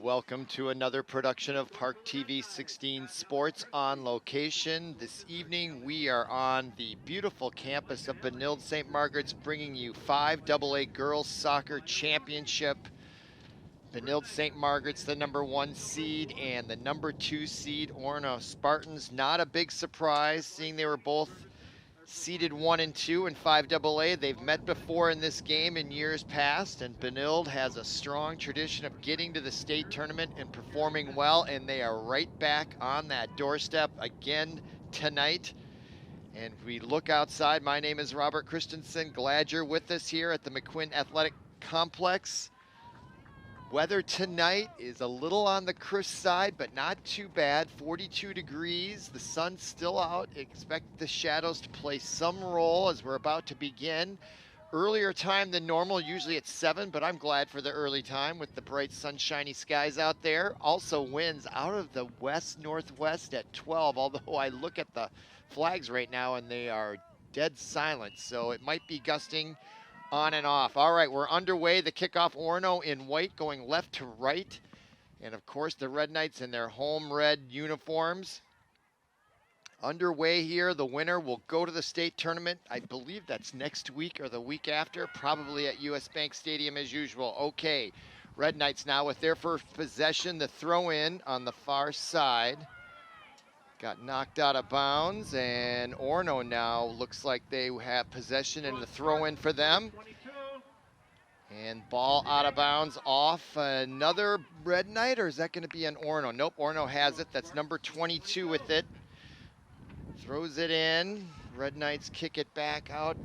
Welcome to another production of ParkTV 16 Sports on Location. This evening we are on the beautiful campus of Benilde-St. Margaret's, bringing you 5AA Girls Soccer Championship. Benilde-St. Margaret's the #1 seed, and the #2 seed Orono Spartans. Not a big surprise, seeing they were both seeded 1 and 2 in 5AA. They've met before in this game in years past, and Benilde has a strong tradition of getting to the state tournament and performing well, and they are right back on that doorstep again tonight. And we look outside. My name is Robert Christensen. Glad you're with us here at the McQuinn Athletic Complex. Weather tonight is a little on the crisp side, but not too bad. 42 degrees, the sun's still out. Expect the shadows to play some role as we're about to begin. Earlier time than normal, usually at 7, but I'm glad for the early time with the bright sunshiny skies out there. Also winds out of the west-northwest at 12, although I look at the flags right now and they are dead silent, so it might be gusting on and off. All right, we're underway. The kickoff, Orono in white going left to right. And of course the Red Knights in their home red uniforms. Underway here. The winner will go to the state tournament. I believe that's next week or the week after, probably at US Bank Stadium as usual. Okay, Red Knights now with their first possession. The throw in on the far side. Got knocked out of bounds, and Orono now looks like they have possession and the throw in for them. And ball out of bounds off another Red Knight, or is that going to be an Orono? Nope, Orono has it. That's number 22 with it. Throws it in. Red Knights kick it back out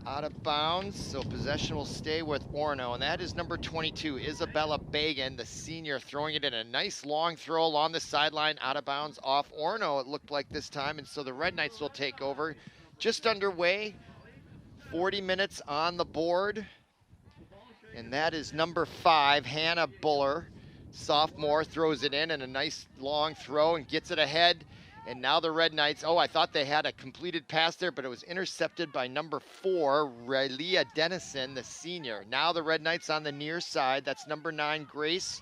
of bounds, so possession will stay with Orono, and that is number 22, Isabella Bagan, the senior, throwing it in a nice long throw along the sideline, out of bounds off Orono, it looked like this time, and so the Red Knights will take over. Just underway, 40 minutes on the board, and that is number 5, Hannah Buller, sophomore, throws it in, and a nice long throw and gets it ahead. And now the Red Knights, I thought they had a completed pass there, but it was intercepted by number 4, Rilea Dennison, the senior. Now the Red Knights on the near side. That's number 9, Grace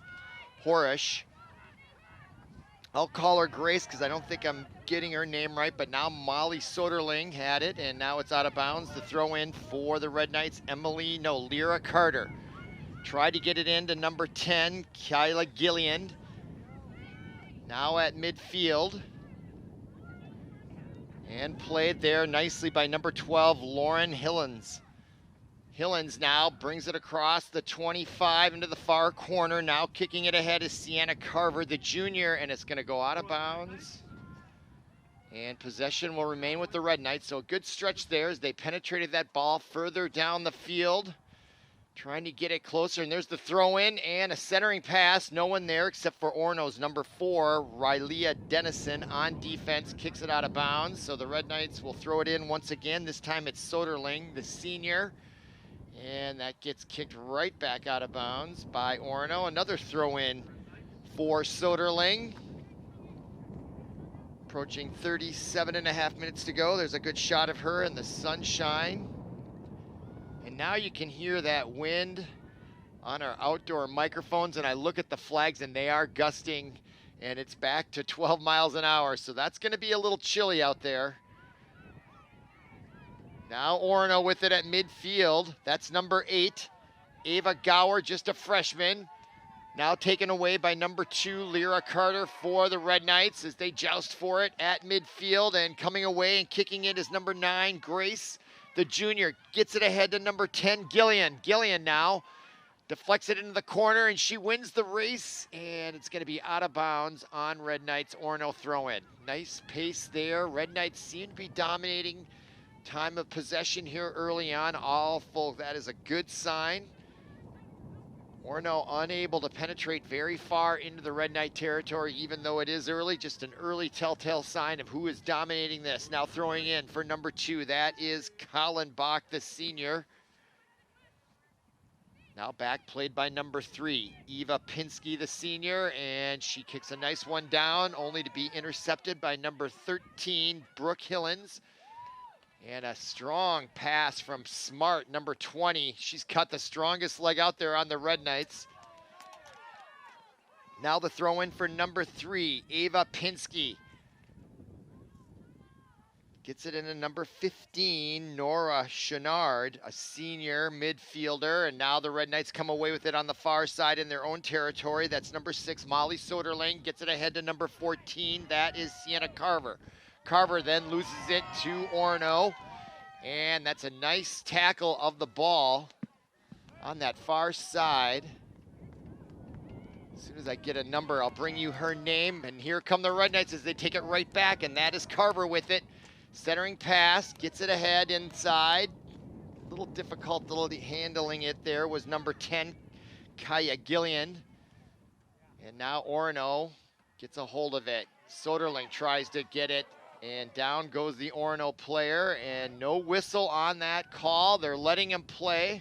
Horish. I'll call her Grace because I don't think I'm getting her name right, but now Molly Soderling had it, and now it's out of bounds. The throw in for the Red Knights, Lyra Carter. Tried to get it into number 10, Kyla Gilliand. Now at midfield. And played there nicely by number 12, Lauren Hillens. Hillens now brings it across the 25 into the far corner. Now kicking it ahead is Sienna Carver, the junior, and it's going to go out of bounds. And possession will remain with the Red Knights, so a good stretch there as they penetrated that ball further down the field. Trying to get it closer, and there's the throw in and a centering pass. No one there except for Orono's number 4, Rilea Dennison, on defense, kicks it out of bounds. So the Red Knights will throw it in once again. This time it's Soderling, the senior, and that gets kicked right back out of bounds by Orono. Another throw in for Soderling. Approaching 37.5 minutes to go. There's a good shot of her in the sunshine. And now you can hear that wind on our outdoor microphones, and I look at the flags and they are gusting, and it's back to 12 miles an hour, so that's going to be a little chilly out there. Now Orono with it at midfield. That's number 8, Ava Gower, just a freshman. Now taken away by number 2, Lyra Carter for the Red Knights as they joust for it at midfield, and coming away and kicking it is number 9, Grace. The junior gets it ahead to number 10, Gillian. Gillian now deflects it into the corner, and she wins the race, and it's going to be out of bounds on Red Knights. Orono throw-in. Nice pace there. Red Knights seem to be dominating time of possession here early on. All full. That is a good sign. Orono unable to penetrate very far into the Red Knight territory, even though it is early. Just an early telltale sign of who is dominating this. Now throwing in for number 2, that is Colin Bach, the senior. Now back played by number 3, Ava Pinsky, the senior, and she kicks a nice one down, only to be intercepted by number 13, Brooke Hillens. And a strong pass from Smart, number 20. She's cut the strongest leg out there on the Red Knights. Now the throw in for number 3, Ava Pinsky. Gets it into number 15, Nora Chenard, a senior midfielder. And now the Red Knights come away with it on the far side in their own territory. That's number 6, Molly Soderling. Gets it ahead to number 14. That is Sienna Carver. Carver then loses it to Orono. And that's a nice tackle of the ball on that far side. As soon as I get a number, I'll bring you her name. And here come the Red Knights as they take it right back. And that is Carver with it. Centering pass, gets it ahead inside. A little difficult handling it there was number 10, Kaya Gillian. And now Orono gets a hold of it. Soderling tries to get it, and down goes the Orono player, and no whistle on that call. They're letting him play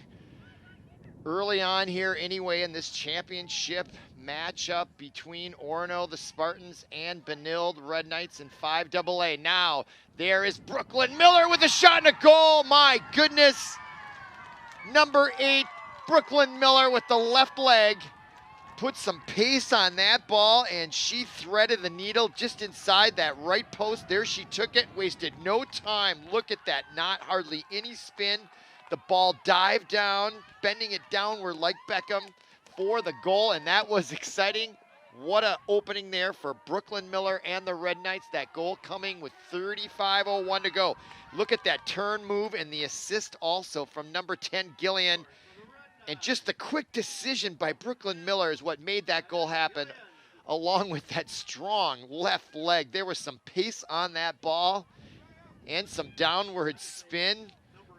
early on here anyway in this championship matchup between Orono, the Spartans, and Benilde Red Knights in 5AA. Now, there is Brooklyn Miller with a shot and a goal. My goodness. Number 8, Brooklyn Miller with the left leg. Put some pace on that ball, and she threaded the needle just inside that right post. There she took it, wasted no time. Look at that, not hardly any spin. The ball dived down, bending it downward like Beckham for the goal, and that was exciting. What an opening there for Brooklyn Miller and the Red Knights. That goal coming with 35:01 to go. Look at that turn move and the assist also from number 10, Gillian. And just the quick decision by Brooklyn Miller is what made that goal happen, along with that strong left leg. There was some pace on that ball and some downward spin.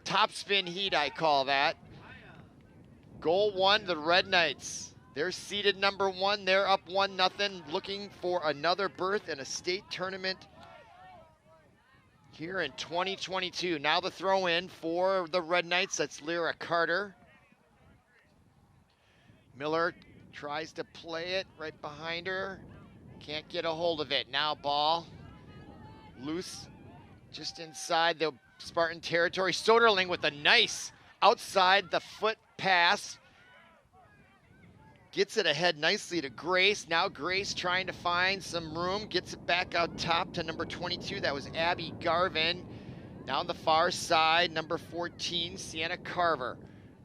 Top spin heat, I call that. Goal 1, the Red Knights. They're seeded number 1. They're up 1-0, looking for another berth in a state tournament here in 2022. Now the throw in for the Red Knights. That's Lyra Carter. Miller tries to play it right behind her. Can't get a hold of it. Now ball loose just inside the Spartan territory. Soderling with a nice outside the foot pass. Gets it ahead nicely to Grace. Now Grace trying to find some room. Gets it back out top to number 22. That was Abby Garvin. Down the far side, number 14, Sienna Carver.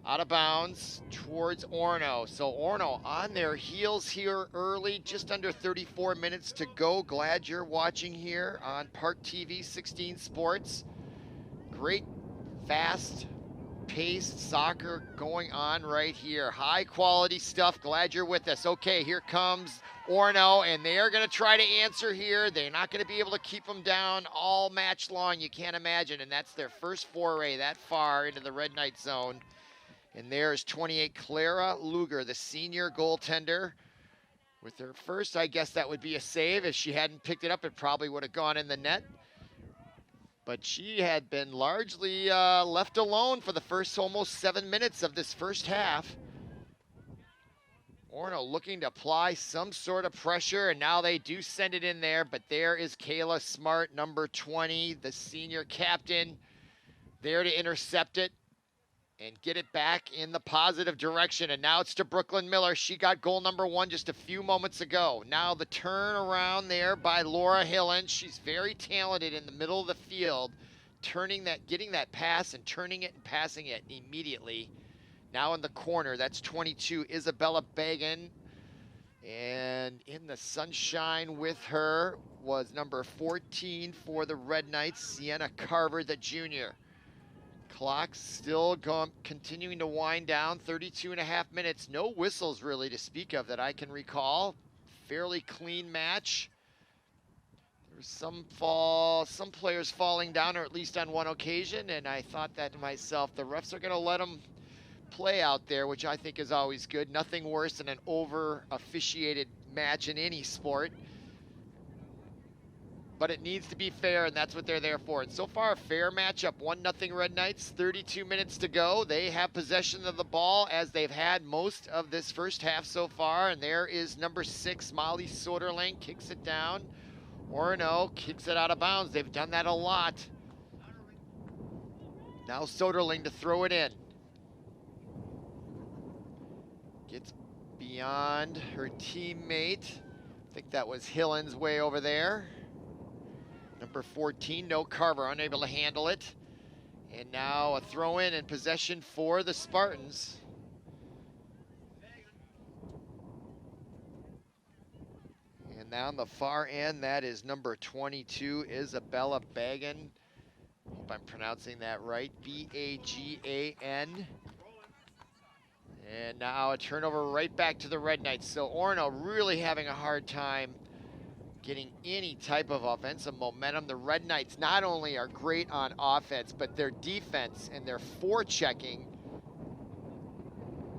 Out of bounds towards Orono. So Orono on their heels here early, just under 34 minutes to go. Glad you're watching here on ParkTV 16 Sports. Great, fast paced soccer going on right here. High quality stuff. Glad you're with us. Okay, here comes Orono, and they are going to try to answer here. They're not going to be able to keep them down all match long, you can't imagine. And that's their first foray that far into the Red Knight zone. And there's 28, Clara Luger, the senior goaltender. With her first, I guess that would be a save. If she hadn't picked it up, it probably would have gone in the net. But she had been largely left alone for the first almost 7 minutes of this first half. Orono looking to apply some sort of pressure, and now they do send it in there. But there is Kayla Smart, number 20, the senior captain, there to intercept it and get it back in the positive direction. And now it's to Brooklyn Miller. She got goal number 1 just a few moments ago. Now the turn around there by Laura Hillen. She's very talented in the middle of the field, getting that pass and turning it and passing it immediately. Now in the corner, that's 22, Isabella Bagan. And in the sunshine with her was number 14 for the Red Knights, Sienna Carver, the junior. Clock still continuing to wind down, 32.5 minutes. No whistles really to speak of that I can recall. Fairly clean match. There's some players falling down, or at least on one occasion, and I thought that to myself, the refs are going to let them play out there, which I think is always good. Nothing worse than an over-officiated match in any sport. But it needs to be fair, and that's what they're there for. And so far, a fair matchup, 1-0 Red Knights, 32 minutes to go. They have possession of the ball, as they've had most of this first half so far. And there is number 6, Molly Soderling, kicks it down. Orono kicks it out of bounds. They've done that a lot. Now Soderling to throw it in. Gets beyond her teammate. I think that was Hillen's way over there. Number 14, no Carver, unable to handle it. And now a throw in and possession for the Spartans. And now on the far end, that is number 22, Isabella Bagan. Hope I'm pronouncing that right, B-A-G-A-N. And now a turnover right back to the Red Knights. So Orono really having a hard time getting any type of offensive momentum. The Red Knights not only are great on offense, but their defense and their forechecking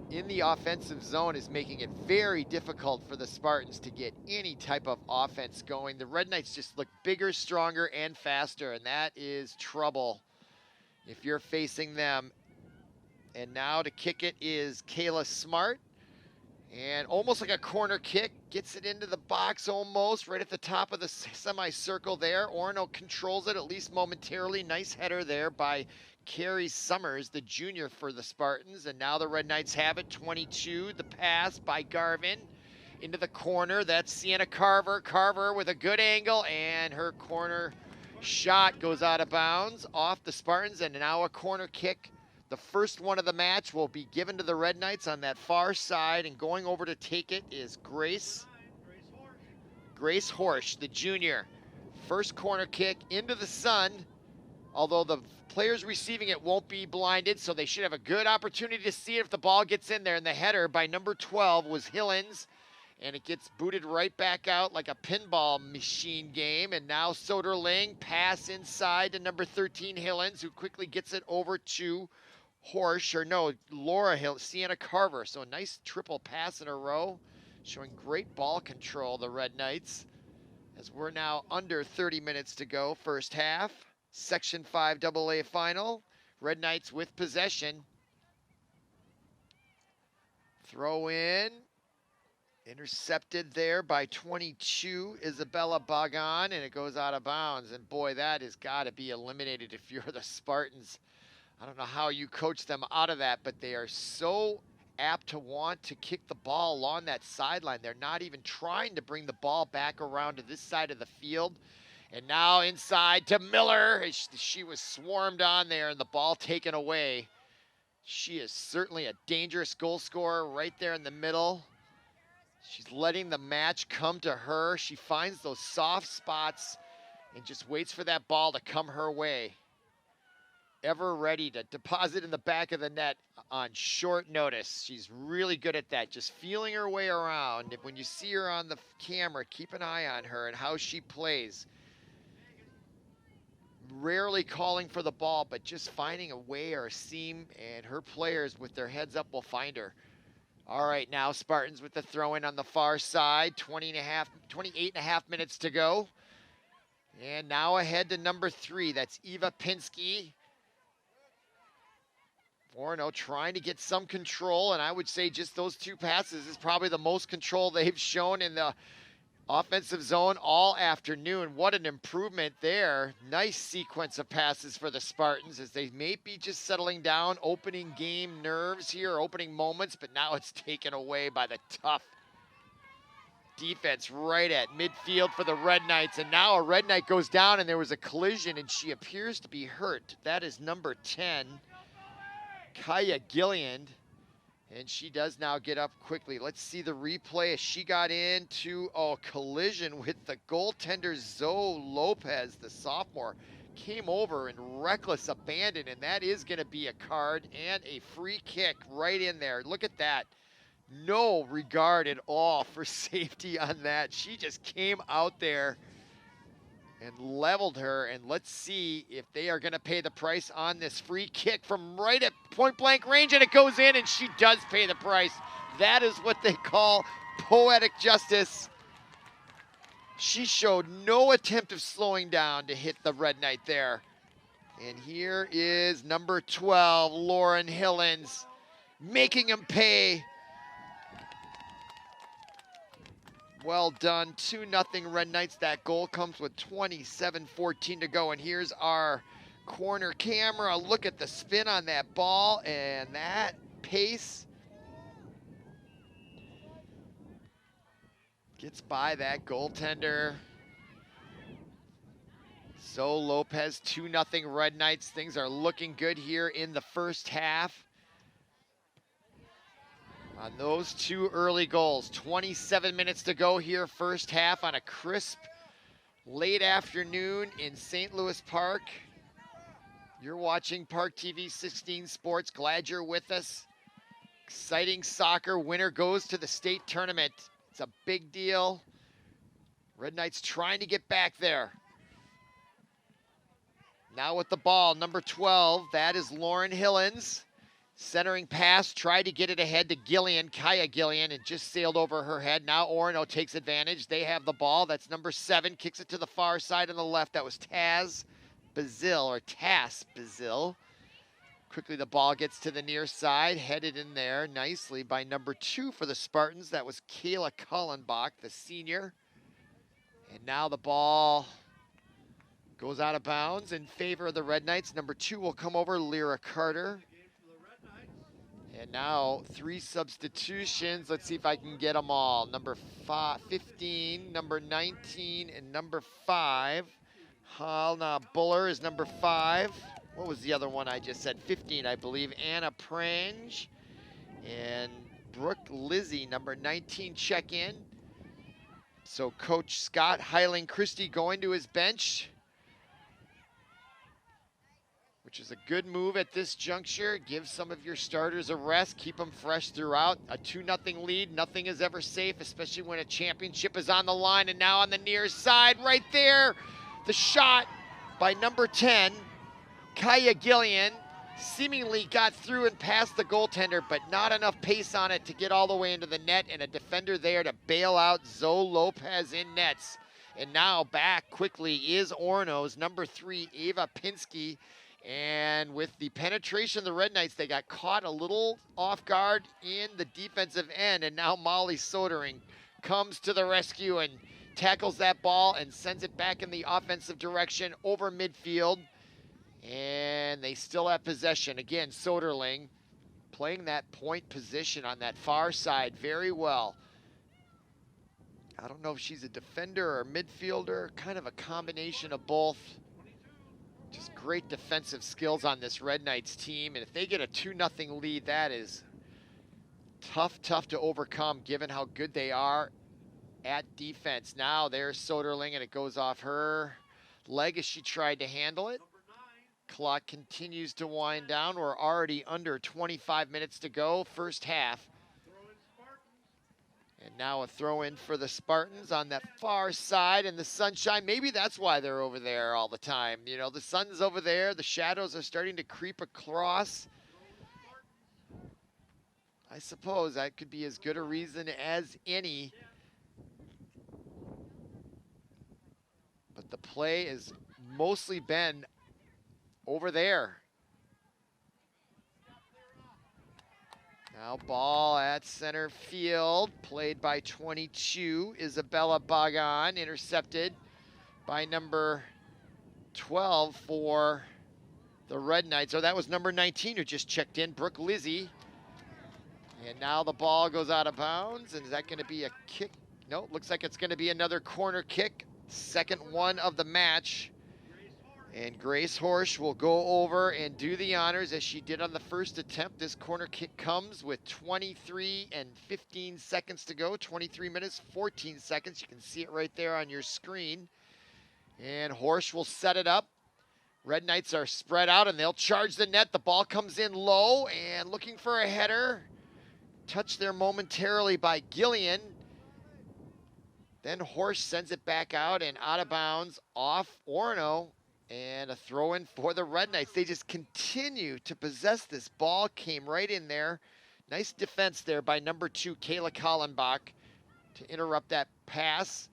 in the offensive zone is making it very difficult for the Spartans to get any type of offense going. The Red Knights just look bigger, stronger, and faster, and that is trouble if you're facing them. And now to kick it is Kayla Smart. And almost like a corner kick, gets it into the box almost, right at the top of the semicircle there. Orono controls it, at least momentarily. Nice header there by Carrie Summers, the junior for the Spartans. And now the Red Knights have it, 22. The pass by Garvin into the corner. That's Sienna Carver. Carver with a good angle, and her corner shot goes out of bounds off the Spartans. And now a corner kick. The first one of the match will be given to the Red Knights on that far side, and going over to take it is Grace Horsch, the junior. First corner kick into the sun, although the players receiving it won't be blinded, so they should have a good opportunity to see it if the ball gets in there. And the header by number 12 was Hillens, and it gets booted right back out like a pinball machine game. And now Soderling, pass inside to number 13 Hillens, who quickly gets it over to Laura Hill, Sienna Carver. So a nice triple pass in a row, showing great ball control, the Red Knights, as we're now under 30 minutes to go, first half. Section 5 AA final. Red Knights with possession. Throw in. Intercepted there by 22, Isabella Bagan, and it goes out of bounds. And boy, that has got to be eliminated if you're the Spartans. I don't know how you coach them out of that, but they are so apt to want to kick the ball along that sideline. They're not even trying to bring the ball back around to this side of the field. And now inside to Miller. She was swarmed on there and the ball taken away. She is certainly a dangerous goal scorer right there in the middle. She's letting the match come to her. She finds those soft spots and just waits for that ball to come her way. Ever ready to deposit in the back of the net on short notice. She's really good at that, just feeling her way around. When you see her on the camera, keep an eye on her and how she plays. Rarely calling for the ball, but just finding a way or a seam, and her players with their heads up will find her. All right, now Spartans with the throw in on the far side, 28 and a half minutes to go. And now ahead to number 3, that's Ava Pinsky. Orono trying to get some control, and I would say just those 2 passes is probably the most control they've shown in the offensive zone all afternoon. What an improvement there. Nice sequence of passes for the Spartans as they may be just settling down, opening game nerves here, opening moments, but now it's taken away by the tough defense right at midfield for the Red Knights. And now a Red Knight goes down, and there was a collision, and she appears to be hurt. That is number 10. Kaya Gilliand, and she does now get up quickly. Let's see the replay as she got into a collision with the goaltender Zoe Lopez, the sophomore, came over in reckless abandon, and that is going to be a card and a free kick right in there. Look at that. No regard at all for safety on that. She just came out there and leveled her, and let's see if they are going to pay the price on this free kick from right at point blank range, and it goes in, and she does pay the price. That is what they call poetic justice. She showed no attempt of slowing down to hit the Red Knight there. And here is number 12, Lauren Hillens, making him pay. Well done, 2-0 Red Knights. That goal comes with 27:14 to go. And here's our corner camera. Look at the spin on that ball and that pace. Gets by that goaltender. So Lopez, 2-0 Red Knights. Things are looking good here in the first half. On those two early goals, 27 minutes to go here, first half, on a crisp late afternoon in St. Louis Park. You're watching ParkTV 16 Sports. Glad you're with us. Exciting soccer. Winner goes to the state tournament. It's a big deal. Red Knights trying to get back there. Now with the ball, number 12, that is Lauren Hillens. Centering pass, tried to get it ahead to Gillian, Kaya Gillian, and just sailed over her head. Now Orono takes advantage. They have the ball. That's number 7, kicks it to the far side on the left. That was Tass Bazil. Quickly the ball gets to the near side, headed in there nicely by number 2 for the Spartans. That was Kayla Cullenbach, the senior. And now the ball goes out of bounds in favor of the Red Knights. Number 2 will come over, Lyra Carter. And now 3 substitutions. Let's see if I can get them all. Number 15, number 19, and number 5. Halna Buller is number 5. What was the other one I just said? 15, I believe. Anna Prange. And Brooke Lizzie, number 19, check in. So Coach Scott Heiling Christie going to his bench, which is a good move at this juncture. Give some of your starters a rest, keep them fresh throughout. A 2-0 lead, nothing is ever safe, especially when a championship is on the line. And now on the near side, right there, the shot by number 10, Kaya Gillian, seemingly got through and past the goaltender, but not enough pace on it to get all the way into the net, and a defender there to bail out Zoe Lopez in nets. And now back quickly is Orono's number 3, Ava Pinsky. And with the penetration of the Red Knights, they got caught a little off guard in the defensive end. And now Molly Soetering comes to the rescue and tackles that ball and sends it back in the offensive direction over midfield. And they still have possession. Again, Soderling playing that point position on that far side very well. I don't know if she's a defender or midfielder, kind of a combination of both. Just great defensive skills on this Red Knights team. And if they get a 2-0 lead, that is tough to overcome given how good they are at defense. Now there's Soderling, and it goes off her leg as she tried to handle it. Clock continues to wind down. We're already under 25 minutes to go, first half. And now a throw in for the Spartans on that far side in the sunshine. Maybe that's why they're over there all the time. You know, the sun's over there. The shadows are starting to creep across. I suppose that could be as good a reason as any. But the play has mostly been over there. Now ball at center field, played by 22, Isabella Bagan, intercepted by number 12 for the Red Knights. Oh, that was number 19 who just checked in, Brooke Lizzie. And now the ball goes out of bounds, and is that gonna be a kick? No, looks like it's gonna be another corner kick, second one of the match. And Grace Horsch will go over and do the honors as she did on the first attempt. This corner kick comes with 23 and 15 seconds to go. 23 minutes, 14 seconds. You can see it right there on your screen. And Horsch will set it up. Red Knights are spread out and they'll charge the net. The ball comes in low and looking for a header. Touched there momentarily by Gillian. Then Horsch sends it back out and out of bounds off Orono. And a throw in for the Red Knights. They just continue to possess this ball. Came right in there. Nice defense there by number 2, Kayla Kallenbach, to interrupt that pass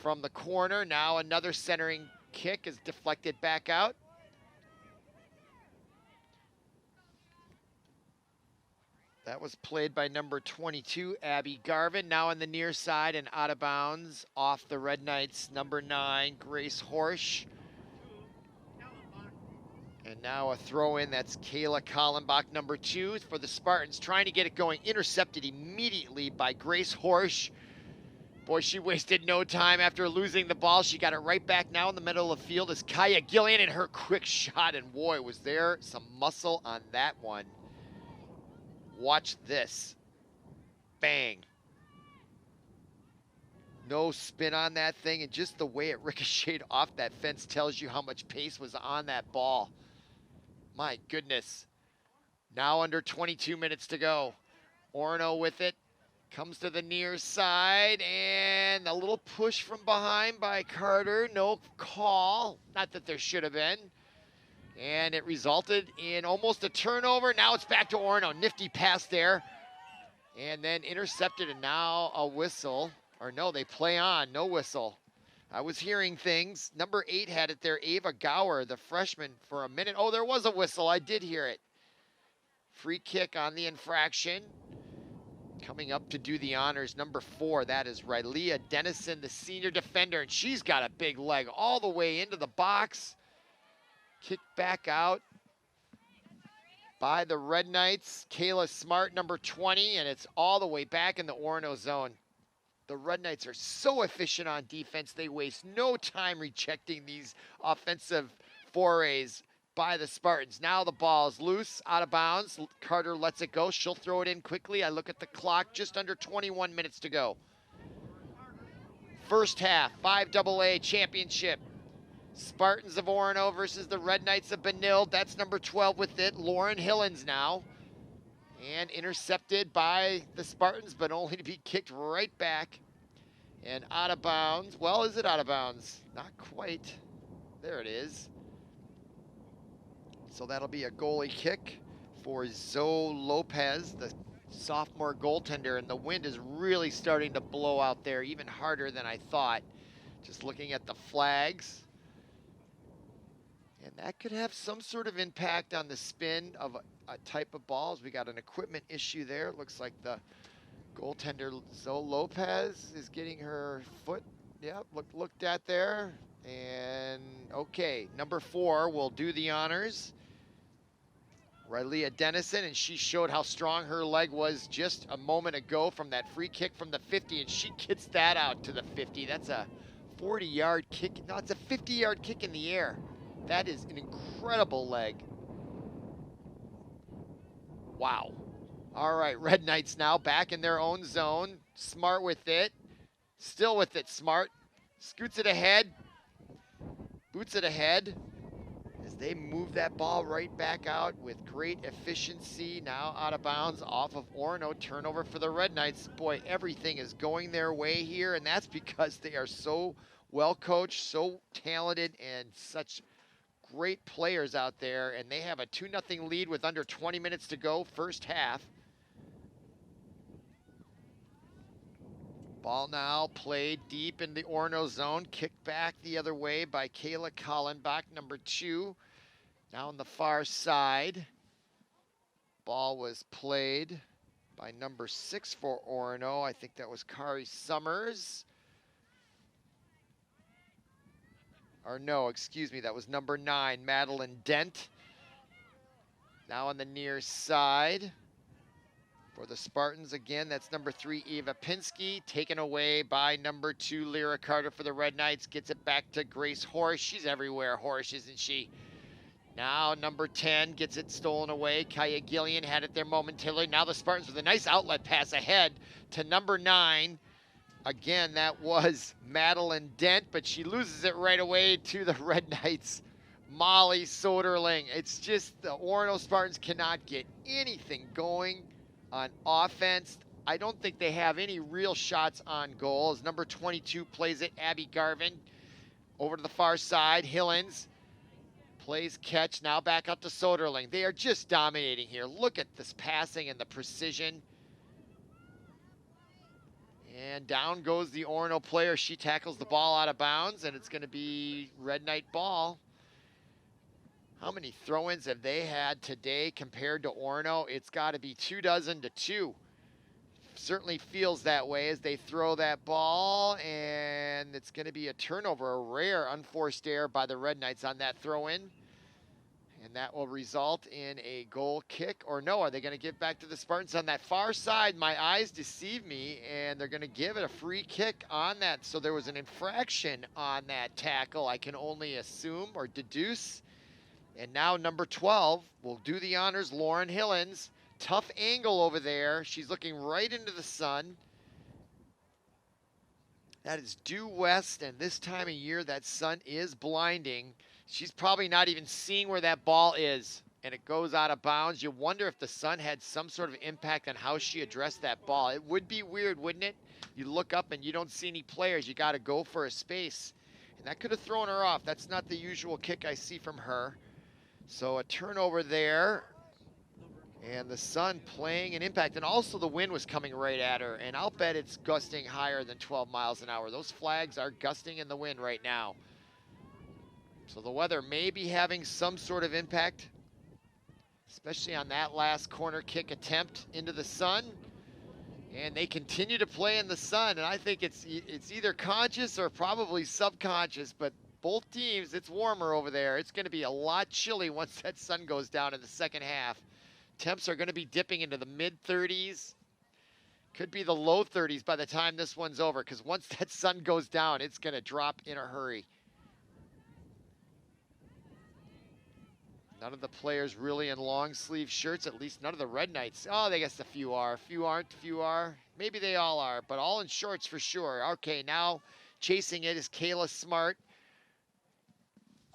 from the corner. Now another centering kick is deflected back out. That was played by number 22, Abby Garvin. Now on the near side and out of bounds off the Red Knights, number 9, Grace Horsch. And now a throw in, that's Kayla Kallenbach, number 2 for the Spartans, trying to get it going. Intercepted immediately by Grace Horsch. Boy, she wasted no time after losing the ball. She got it right back now in the middle of the field as Kaya Gillian, and her quick shot, and boy, was there some muscle on that one. Watch this. Bang. No spin on that thing, and just the way it ricocheted off that fence tells you how much pace was on that ball. My goodness. Now under 22 minutes to go. Orono with it. Comes to the near side, and a little push from behind by Carter. No call. Not that there should have been. And it resulted in almost a turnover. Now it's back to Orono. Nifty pass there. And then intercepted, and now a whistle. Or no, they play on. No whistle. I was hearing things. Number 8 had it there. Ava Gower, the freshman, for a minute. Oh, there was a whistle. I did hear it. Free kick on the infraction. Coming up to do the honors, number 4, that is Rilea Dennison, the senior defender, and she's got a big leg all the way into the box. Kicked back out by the Red Knights. Kayla Smart, number 20, and it's all the way back in the Orono zone. The Red Knights are so efficient on defense, they waste no time rejecting these offensive forays by the Spartans. Now the ball is loose, out of bounds. Carter lets it go. She'll throw it in quickly. I look at the clock, just under 21 minutes to go. First half, 5AA championship. Spartans of Orono versus the Red Knights of Benilde. That's number 12 with it. Lauren Hillens now. And intercepted by the Spartans, but only to be kicked right back. And out of bounds. Well, is it out of bounds? Not quite. There it is. So that'll be a goalie kick for Zoe Lopez, the sophomore goaltender, and the wind is really starting to blow out there, even harder than I thought. Just looking at the flags. And that could have some sort of impact on the spin of a type of balls. We got an equipment issue there. It looks like the goaltender Zoe Lopez is getting her foot, looked at there. And okay, number 4 will do the honors. Rilea Dennison, and she showed how strong her leg was just a moment ago from that free kick from the 50, and she gets that out to the 50. That's a 40-yard kick. No, it's a 50-yard kick in the air. That is an incredible leg. Wow. All right, Red Knights now back in their own zone. Smart with it. Still with it, Smart. Scoots it ahead. Boots it ahead. As they move that ball right back out with great efficiency. Now out of bounds off of Orono. Turnover for the Red Knights. Boy, everything is going their way here, and that's because they are so well coached, so talented, and such great players out there. And they have a 2-0 lead with under 20 minutes to go, first half. Ball now played deep in the Orono zone. Kicked back the other way by Kayla Collenbach, number 2. Now on the far side. Ball was played by number 6 for Orono. I think that was Kari Summers. Or no, excuse me, that was number 9, Madeline Dent. Now on the near side. For the Spartans, again, that's number 3, Ava Pinsky, taken away by number 2, Lyra Carter for the Red Knights. Gets it back to Grace Horsch. She's everywhere, Horsch, isn't she? Now number 10 gets it stolen away. Kaya Gillian had it there momentarily. Now the Spartans with a nice outlet pass ahead to number 9. Again, that was Madeline Dent, but she loses it right away to the Red Knights. Molly Soderling. It's just the Orono Spartans cannot get anything going on offense. I don't think they have any real shots on goal. As number 22 plays it, Abby Garvin. Over to the far side, Hillens plays catch, now back up to Soderling. They are just dominating here. Look at this passing and the precision. And down goes the Orono player. She tackles the ball out of bounds, and it's going to be Red Knight ball. How many throw-ins have they had today compared to Orono? It's got to be 24 to 2. Certainly feels that way as they throw that ball, and it's going to be a turnover, a rare unforced error by the Red Knights on that throw-in. And that will result in a goal kick, or no, are they going to give back to the Spartans on that far side? My eyes deceive me, and they're going to give it a free kick on that. So there was an infraction on that tackle, I can only assume or deduce. And now number 12 will do the honors, Lauren Hillens. Tough angle over there. She's looking right into the sun. That is due west, and this time of year, that sun is blinding. She's probably not even seeing where that ball is, and it goes out of bounds. You wonder if the sun had some sort of impact on how she addressed that ball. It would be weird, wouldn't it? You look up and you don't see any players. You got to go for a space, and that could have thrown her off. That's not the usual kick I see from her. So a turnover there. And the sun playing an impact. And also the wind was coming right at her. And I'll bet it's gusting higher than 12 miles an hour. Those flags are gusting in the wind right now. So the weather may be having some sort of impact, especially on that last corner kick attempt into the sun. And they continue to play in the sun. And I think it's either conscious or probably subconscious. But both teams, it's warmer over there. It's going to be a lot chilly once that sun goes down in the second half. Temps are going to be dipping into the mid-30s. Could be the low 30s by the time this one's over, because once that sun goes down, it's going to drop in a hurry. None of the players really in long sleeve shirts, at least none of the Red Knights. Oh, I guess a few are. A few aren't, a few are. Maybe they all are, but all in shorts for sure. Okay, now chasing it is Kayla Smart.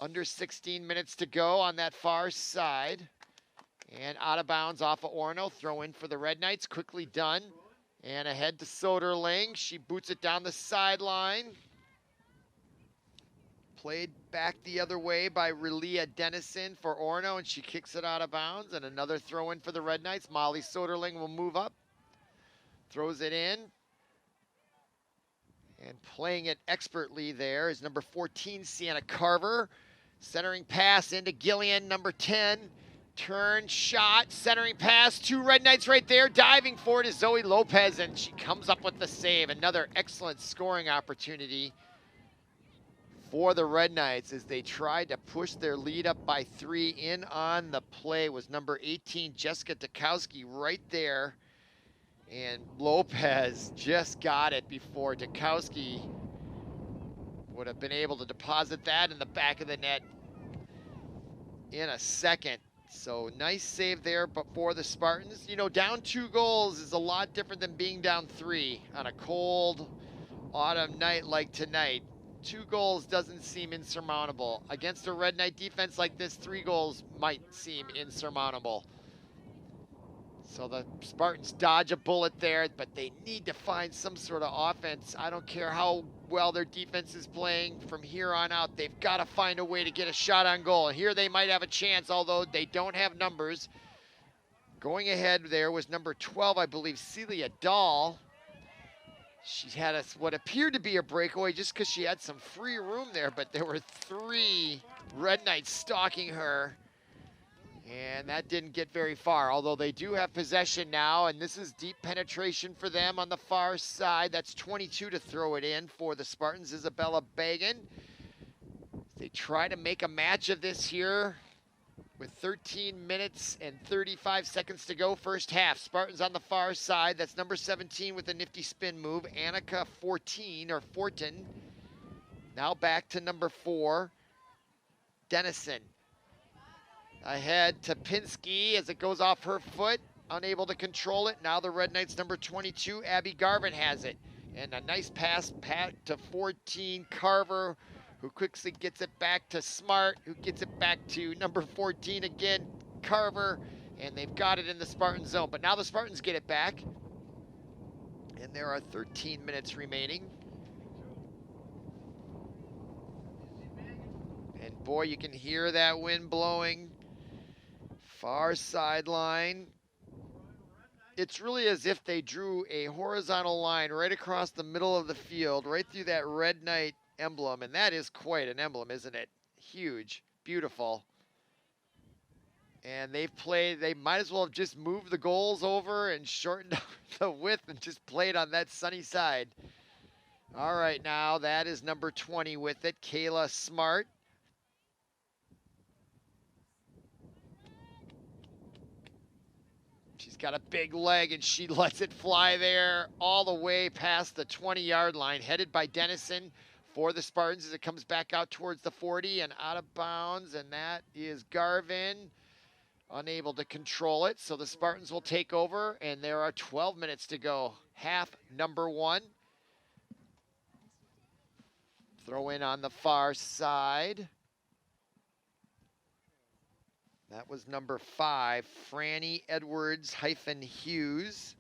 Under 16 minutes to go on that far side. And out of bounds off of Orono. Throw in for the Red Knights. Quickly done. And ahead to Soderling. She boots it down the sideline. Played back the other way by Relia Dennison for Orono, and she kicks it out of bounds. And another throw in for the Red Knights. Molly Soderling will move up. Throws it in. And playing it expertly there is number 14, Sienna Carver. Centering pass into Gillian, number 10. Turn, shot, centering pass, 2 Red Knights right there. Diving for it is Zoe Lopez, and she comes up with the save. Another excellent scoring opportunity for the Red Knights as they tried to push their lead up by 3. In on the play was number 18, Jessica Dukowski, right there. And Lopez just got it before Dukowski would have been able to deposit that in the back of the net in a second. So nice save there, but for the Spartans, you know, down 2 goals is a lot different than being down 3 on a cold autumn night like tonight. 2 goals doesn't seem insurmountable. Against a Red Knight defense like this, 3 goals might seem insurmountable. So the Spartans dodge a bullet there, but they need to find some sort of offense. I don't care how well their defense is playing from here on out. They've got to find a way to get a shot on goal. And here they might have a chance, although they don't have numbers. Going ahead there was number 12, I believe, Celia Dahl. She had what appeared to be a breakaway just because she had some free room there, but there were 3 Red Knights stalking her. And that didn't get very far, although they do have possession now, and this is deep penetration for them on the far side. That's 22 to throw it in for the Spartans, Isabella Bagan. They try to make a match of this here with 13 minutes and 35 seconds to go first half. Spartans on the far side. That's number 17 with a nifty spin move. Annika 14, or Fortin. Now back to number 4, Dennison. Ahead to Pinsky as it goes off her foot, unable to control it. Now the Red Knights number 22, Abby Garvin has it. And a nice pass to 14, Carver, who quickly gets it back to Smart, who gets it back to number 14 again, Carver, and they've got it in the Spartan zone. But now the Spartans get it back, and there are 13 minutes remaining. And boy, you can hear that wind blowing. Far sideline. It's really as if they drew a horizontal line right across the middle of the field, right through that Red Knight emblem, and that is quite an emblem, isn't it? Huge, beautiful. And they might as well have just moved the goals over and shortened the width and just played on that sunny side. All right, now that is number 20 with it, Kayla Smart. She's got a big leg, and she lets it fly there all the way past the 20-yard line, headed by Dennison for the Spartans as it comes back out towards the 40 and out of bounds, and that is Garvin unable to control it. So the Spartans will take over, and there are 12 minutes to go. Half number one. Throw in on the far side. That was number 5, Franny Edwards-Hughes.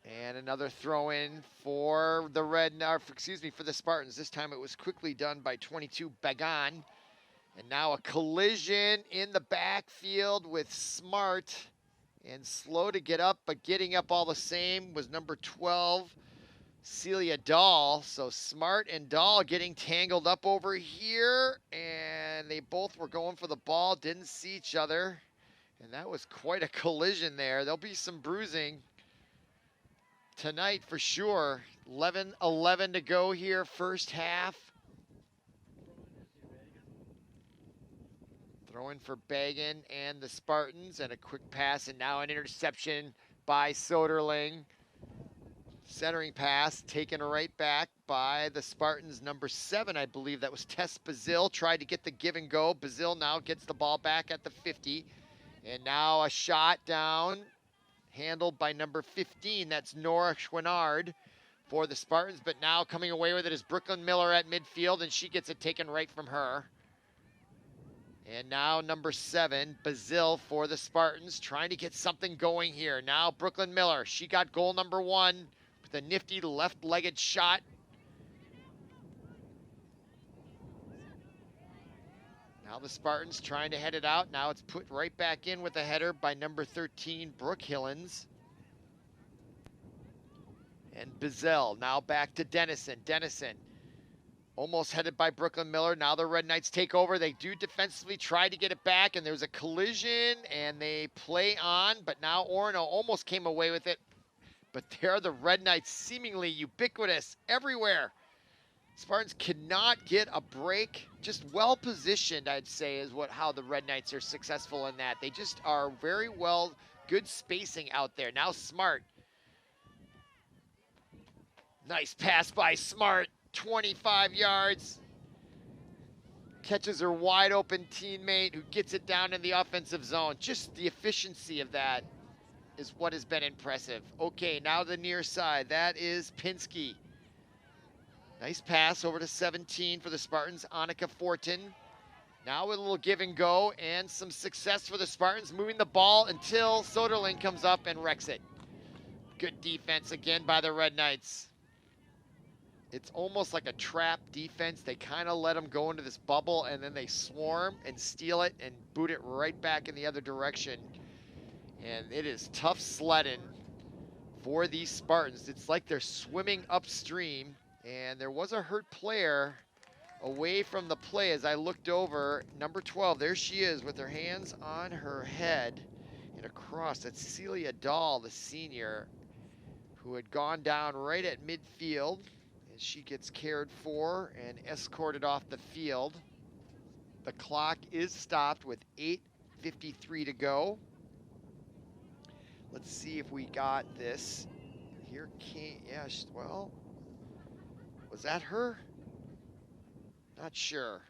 And another throw in for the for the Spartans. This time it was quickly done by 22 Bagan. And now a collision in the backfield with Smart. And slow to get up, but getting up all the same was number 12, Celia Dahl. So Smart and Dahl getting tangled up over here, and they both were going for the ball, didn't see each other, and that was quite a collision there. There'll be some bruising tonight for sure. 11 to go here, first half. Throwing for Bagan and the Spartans, and a quick pass, and now an interception by Soderling. Centering pass taken right back by the Spartans. Number 7, I believe that was Tess Bazil, tried to get the give and go. Bazil now gets the ball back at the 50. And now a shot down, handled by number 15. That's Nora Schwinnard for the Spartans. But now coming away with it is Brooklyn Miller at midfield, and she gets it taken right from her. And now number 7, Bazil for the Spartans, trying to get something going here. Now Brooklyn Miller, she got goal number 1. The nifty left-legged shot. Now the Spartans trying to head it out. Now it's put right back in with a header by number 13, Brooke Hillens. And Bazell now back to Dennison. Dennison almost headed by Brooklyn Miller. Now the Red Knights take over. They do defensively try to get it back, and there's a collision, and they play on, but now Orono almost came away with it. But there are the Red Knights, seemingly ubiquitous everywhere. Spartans cannot get a break. Just well positioned, I'd say, is how the Red Knights are successful in that. They just are very well, good spacing out there. Now Smart. Nice pass by Smart, 25 yards. Catches her wide open teammate who gets it down in the offensive zone. Just the efficiency of that is what has been impressive. Okay, now the near side. That is Pinsky. Nice pass over to 17 for the Spartans, Annika Fortin. Now with a little give and go and some success for the Spartans, moving the ball until Soderling comes up and wrecks it. Good defense again by the Red Knights. It's almost like a trap defense. They kind of let them go into this bubble, and then they swarm and steal it and boot it right back in the other direction. And it is tough sledding for these Spartans. It's like they're swimming upstream, and there was a hurt player away from the play as I looked over. Number 12, there she is with her hands on her head and across. That's Celia Dahl, the senior, who had gone down right at midfield. And she gets cared for and escorted off the field. The clock is stopped with 8:53 to go. Let's see if we got this. Here came, yeah, well, was that her? Not sure.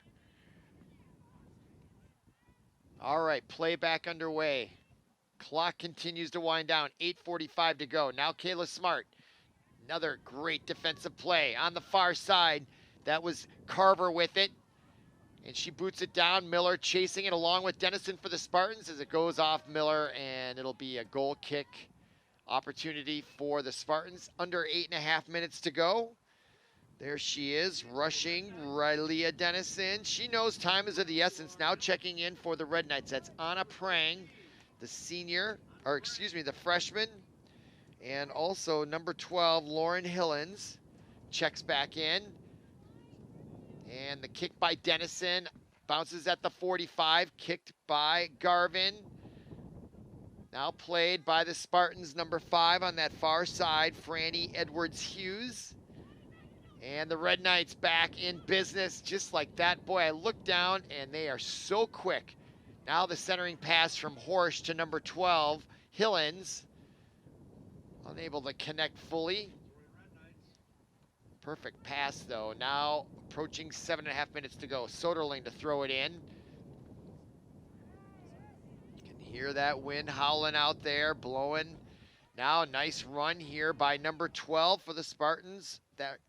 All right, play back underway. Clock continues to wind down, 8:45 to go. Now Kayla Smart, another great defensive play on the far side. That was Carver with it. And she boots it down. Miller chasing it along with Dennison for the Spartans as it goes off Miller, and it'll be a goal kick opportunity for the Spartans. Under 8.5 minutes to go. There she is, rushing Riley Dennison. She knows time is of the essence. Now checking in for the Red Knights. That's Anna Prang, the senior, or excuse me, the freshman. And also number 12, Lauren Hillens, checks back in. And the kick by Dennison bounces at the 45, kicked by Garvin. Now played by the Spartans, number 5 on that far side, Franny Edwards-Hughes. And the Red Knights back in business just like that. Boy, I look down and they are so quick Now the centering pass from Horsch to number 12, Hillens. Unable to connect fully. Perfect pass though. Now approaching 7.5 minutes to go. Soderling to throw it in. You can hear that wind howling out there, blowing. Now nice run here by number 12 for the Spartans.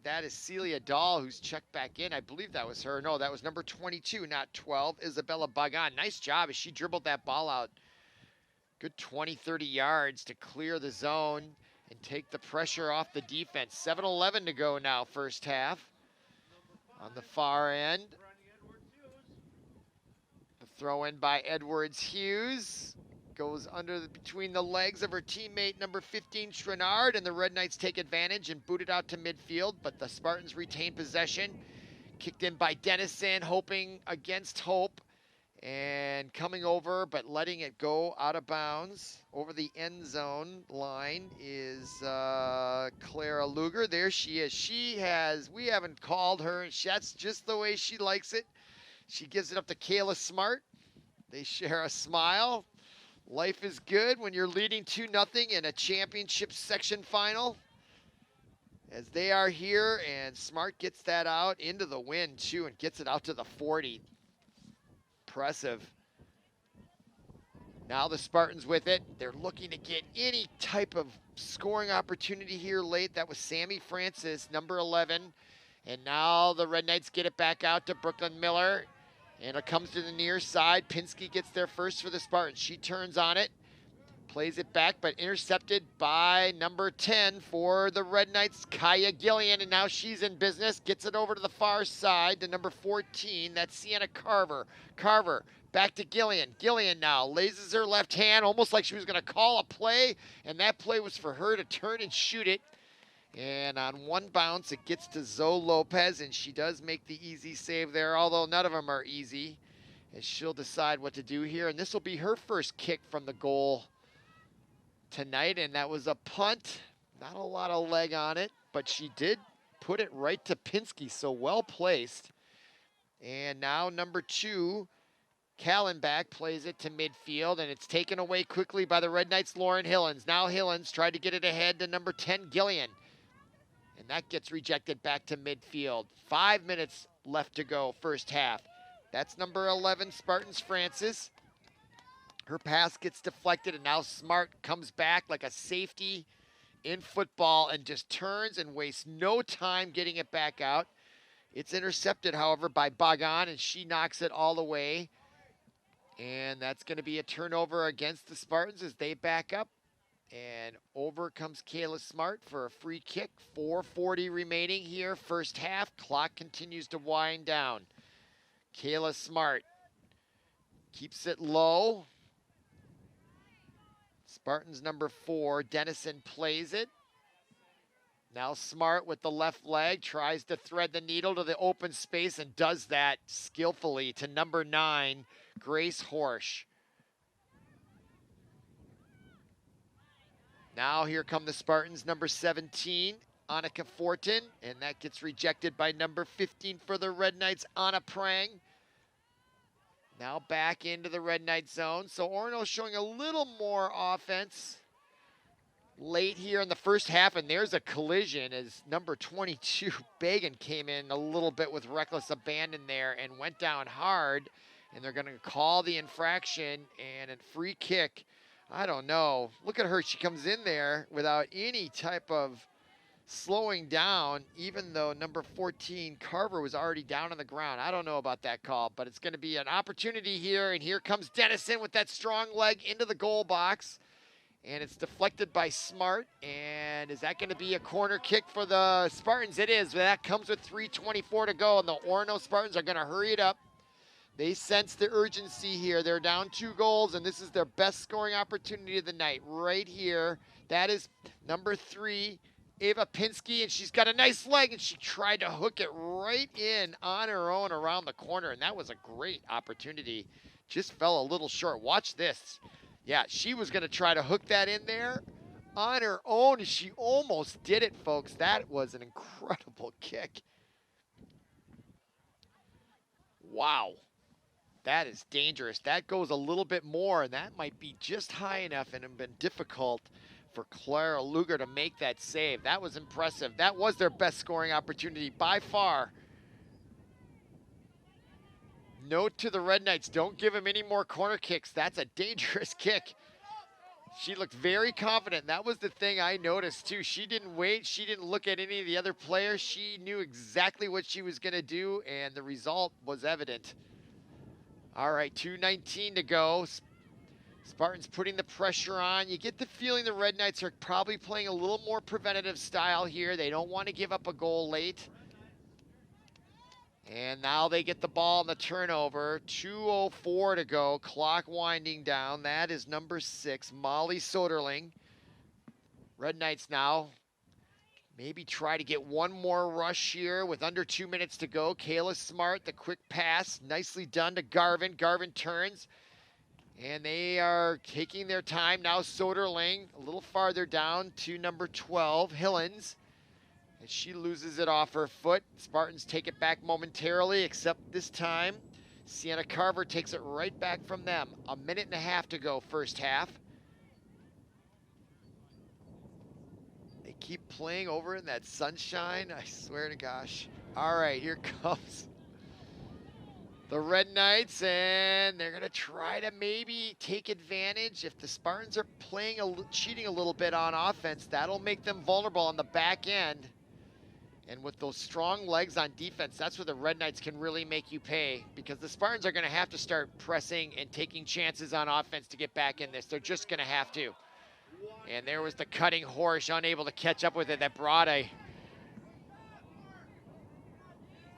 That is Celia Dahl, who's checked back in. I believe that was her. No, that was number 22, not 12, Isabella Bagan. Nice job as she dribbled that ball out. Good 20, 30 yards to clear the zone and take the pressure off the defense. 7:11 to go now, first half. On the far end. The throw in by Edwards Hughes. Goes between the legs of her teammate number 15, Strenard, and the Red Knights take advantage and boot it out to midfield, but the Spartans retain possession. Kicked in by Dennison, hoping against hope, and coming over, but letting it go out of bounds. Over the end zone line is Clara Luger. There she is. We haven't called her. That's just the way she likes it. She gives it up to Kayla Smart. They share a smile. Life is good when you're leading 2-0 in a championship section final. As they are here, and Smart gets that out into the wind too and gets it out to the 40. Impressive. Now the Spartans with it. They're looking to get any type of scoring opportunity here late. That was Sammy Francis, number 11. And now the Red Knights get it back out to Brooklyn Miller. And it comes to the near side. Pinsky gets there first for the Spartans. She turns on it, plays it back, but intercepted by number 10 for the Red Knights, Kaya Gillian, and now she's in business. Gets it over to the far side to number 14. That's Sienna Carver. Carver back to Gillian. Gillian now raises her left hand, almost like she was going to call a play, and that play was for her to turn and shoot it. And on one bounce, it gets to Zoe Lopez, and she does make the easy save there, although none of them are easy. And she'll decide what to do here. And this will be her first kick from the goal tonight, and that was a punt. Not a lot of leg on it, but she did put it right to Pinsky, so well placed. And now number 2, Kallenbach plays it to midfield, and it's taken away quickly by the Red Knights' Lauren Hillens. Now Hillens tried to get it ahead to number 10, Gillian. And that gets rejected back to midfield. 5 minutes left to go, first half. That's number 11, Spartans Francis. Her pass gets deflected, and now Smart comes back like a safety in football and just turns and wastes no time getting it back out. It's intercepted, however, by Bagan, and she knocks it all the way. And that's going to be a turnover against the Spartans as they back up. And over comes Kayla Smart for a free kick. 4:40 remaining here, first half. Clock continues to wind down. Kayla Smart keeps it low. Spartans number 4, Dennison plays it. Now Smart with the left leg tries to thread the needle to the open space and does that skillfully to number 9, Grace Horsch. Now here come the Spartans, number 17, Annika Fortin, and that gets rejected by number 15 for the Red Knights, Anna Prang. Now back into the Red Knight zone. So Orono showing a little more offense late here in the first half, and there's a collision as number 22, Bagan, came in a little bit with reckless abandon there and went down hard, and they're going to call the infraction and a free kick. I don't know. Look at her. She comes in there without any type of slowing down, even though number 14, Carver, was already down on the ground. I don't know about that call, but it's going to be an opportunity here, and here comes Dennison with that strong leg into the goal box, and it's deflected by Smart. And is that going to be a corner kick for the Spartans? It is. That comes with 3:24 to go, and the Orono Spartans are going to hurry it up. They sense the urgency here. They're down 2 goals, and this is their best scoring opportunity of the night right here. That is number 3, Ava Pinsky, and she's got a nice leg, and she tried to hook it right in on her own around the corner, and that was a great opportunity. Just fell a little short. Watch this. Yeah, she was going to try to hook that in there on her own, and she almost did it, folks. That was an incredible kick. Wow. that is dangerous. That goes a little bit more, and that might be just high enough and have been difficult for Clara Luger to make that save. That was impressive. That was their best scoring opportunity by far. Note to the Red Knights, don't give him any more corner kicks. That's a dangerous kick. She looked very confident. That was the thing I noticed too. She didn't wait. She didn't look at any of the other players. She knew exactly what she was gonna do, and the result was evident. All right, 2:19 to go. Spartans putting the pressure on. You get the feeling the Red Knights are probably playing a little more preventative style here. They don't want to give up a goal late. And now they get the ball on the turnover. 2:04 to go, clock winding down. That is number 6, Molly Soderling. Red Knights now maybe try to get one more rush here with under 2 minutes to go. Kayla Smart, the quick pass, nicely done to Garvin. Garvin turns, and they are taking their time. Now Soderling a little farther down to number 12, Hillens. And she loses it off her foot. Spartans take it back momentarily, except this time, Sienna Carver takes it right back from them. 1.5 minutes to go, first half. They keep playing over in that sunshine, I swear to gosh. All right, here comes the Red Knights, and they're gonna try to maybe take advantage. If the Spartans are playing cheating a little bit on offense, that'll make them vulnerable on the back end. And with those strong legs on defense, that's where the Red Knights can really make you pay, because the Spartans are going to have to start pressing and taking chances on offense to get back in this. They're just going to have to. And there was the cutting Horsch, unable to catch up with it. That brought a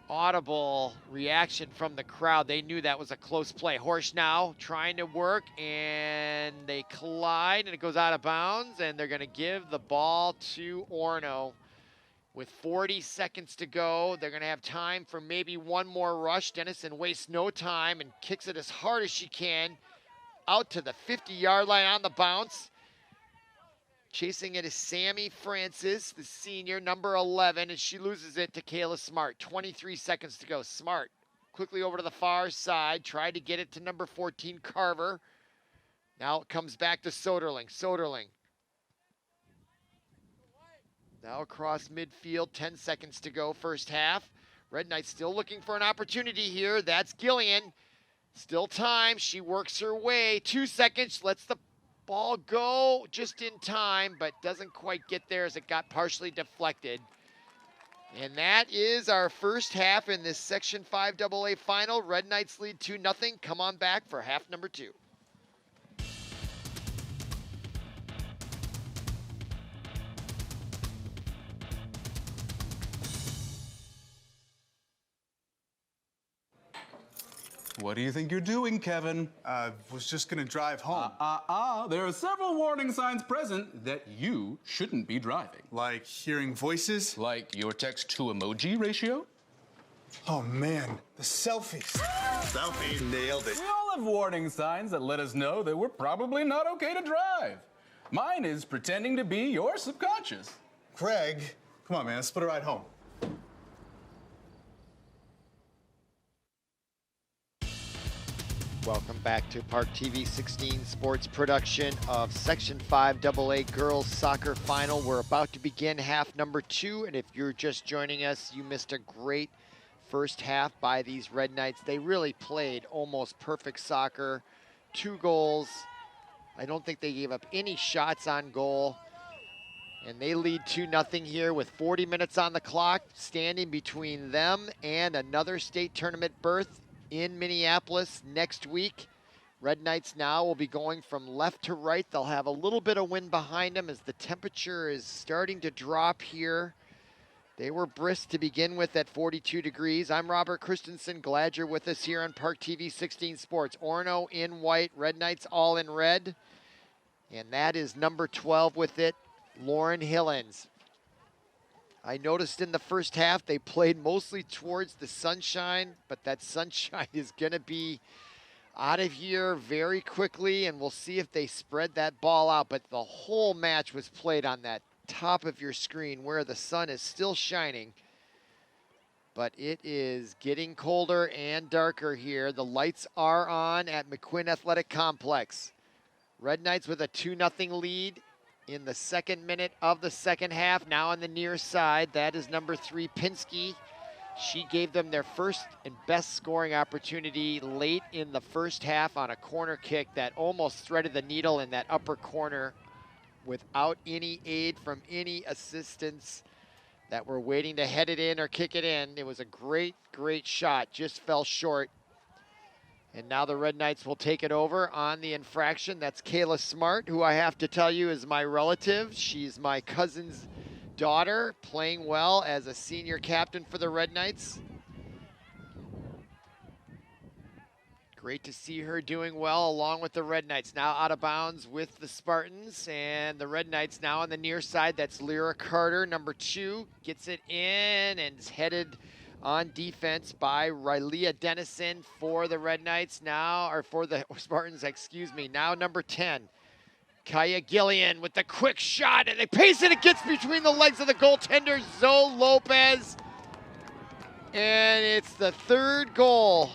audible reaction from the crowd. They knew that was a close play. Horsch now trying to work, and they collide, and it goes out of bounds, and they're going to give the ball to Orono. With 40 seconds to go, they're going to have time for maybe one more rush. Dennison wastes no time and kicks it as hard as she can out to the 50-yard line on the bounce. Chasing it is Sammy Francis, the senior, number 11, and she loses it to Kayla Smart. 23 seconds to go. Smart quickly over to the far side, tried to get it to number 14, Carver. Now it comes back to Soderling. Soderling. Now across midfield, 10 seconds to go, first half. Red Knights still looking for an opportunity here. That's Gillian. Still time. She works her way. 2 seconds, lets the ball go just in time, but doesn't quite get there as it got partially deflected. And that is our first half in this Section 5 AA final. Red Knights lead 2-0. Come on back for half number 2. What do you think you're doing, Kevin? Was just gonna drive home. There are several warning signs present that you shouldn't be driving. Like hearing voices? Like your text-to-emoji ratio? Oh man, the selfies. Selfie, nailed it. We all have warning signs that let us know that we're probably not okay to drive. Mine is pretending to be your subconscious. Craig, come on man, let's put a ride home. Welcome back to ParkTV 16 Sports production of Section 5 AA Girls Soccer Final. We're about to begin half number 2, and if you're just joining us, you missed a great first half by these Red Knights. They really played almost perfect soccer. 2 goals. I don't think they gave up any shots on goal. And they lead 2-0 here with 40 minutes on the clock, standing between them and another state tournament berth in Minneapolis next week. Red Knights now will be going from left to right. They'll have a little bit of wind behind them as the temperature is starting to drop here. They were brisk to begin with at 42 degrees. I'm Robert Christensen. Glad you're with us here on ParkTV 16 Sports. Orono in white, Red Knights all in red. And that is number 12 with it, Lauren Hillens. I noticed in the first half they played mostly towards the sunshine, but that sunshine is going to be out of here very quickly, and we'll see if they spread that ball out. But the whole match was played on that top of your screen where the sun is still shining. But it is getting colder and darker here. The lights are on at McQuinn Athletic Complex. Red Knights with a 2-0 lead in the second minute of the second half. Now on the near side, that is number 3, Pinsky. She gave them their first and best scoring opportunity late in the first half on a corner kick that almost threaded the needle in that upper corner without any aid from any assistants that were waiting to head it in or kick it in. It was a great, great shot, just fell short. And now the Red Knights will take it over on the infraction. That's Kayla Smart, who I have to tell you is my relative. She's my cousin's daughter, playing well as a senior captain for the Red Knights. Great to see her doing well along with the Red Knights. Now out of bounds with the Spartans, and the Red Knights now on the near side. That's Lyra Carter, number 2, gets it in and is headed on defense by Rylea Dennison for the Red Knights now, or for the Spartans, excuse me. Now number 10, Kaya Gillian with the quick shot, and they pace it. It gets between the legs of the goaltender, Zoe Lopez. And it's the 3rd goal.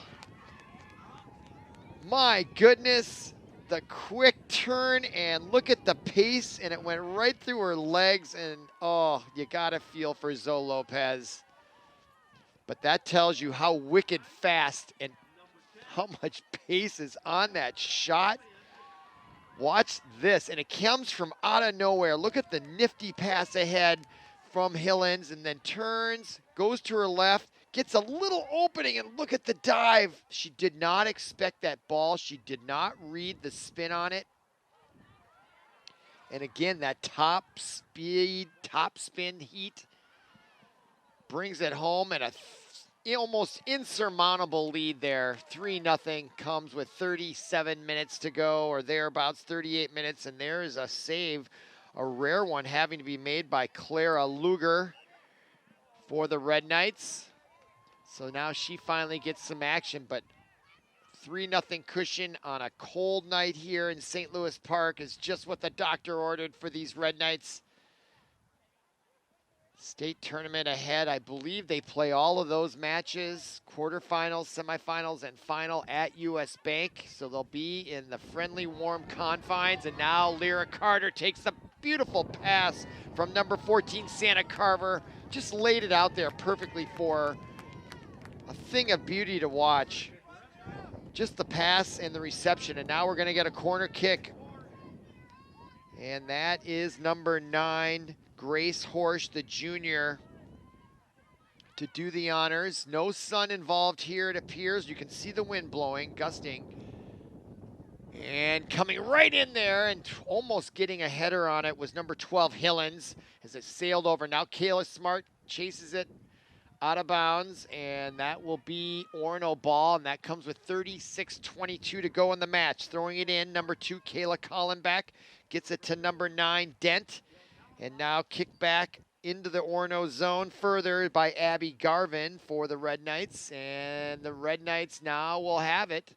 My goodness, the quick turn, and look at the pace, and it went right through her legs, and oh, you gotta feel for Zoe Lopez. But that tells you how wicked fast and how much pace is on that shot. Watch this, and it comes from out of nowhere. Look at the nifty pass ahead from Hillens, and then turns, goes to her left, gets a little opening, and look at the dive. She did not expect that ball. She did not read the spin on it. And again, that top speed, top spin heat brings it home, and almost insurmountable lead there. 3-0 comes with 37 minutes to go, or thereabouts, 38 minutes, and there is a save, a rare one, having to be made by Clara Luger for the Red Knights. So now she finally gets some action, but 3-0 cushion on a cold night here in St. Louis Park is just what the doctor ordered for these Red Knights. State tournament ahead. I believe they play all of those matches, quarterfinals, semifinals, and final at US Bank. So they'll be in the friendly, warm confines. And now Lyra Carter takes a beautiful pass from number 14, Santa Carver. Just laid it out there perfectly for her. A thing of beauty to watch. Just the pass and the reception. And now we're going to get a corner kick. And that is number 9, Grace Horsch, the junior, to do the honors. No sun involved here, it appears. You can see the wind blowing, gusting. And coming right in there and almost getting a header on it was number 12, Hillens, as it sailed over. Now Kayla Smart chases it out of bounds, and that will be Orono ball, and that comes with 36:22 to go in the match. Throwing it in, number 2, Kayla Collenbeck, gets it to number 9, Dent. And now kick back into the Orono zone further by Abby Garvin for the Red Knights. And the Red Knights now will have it.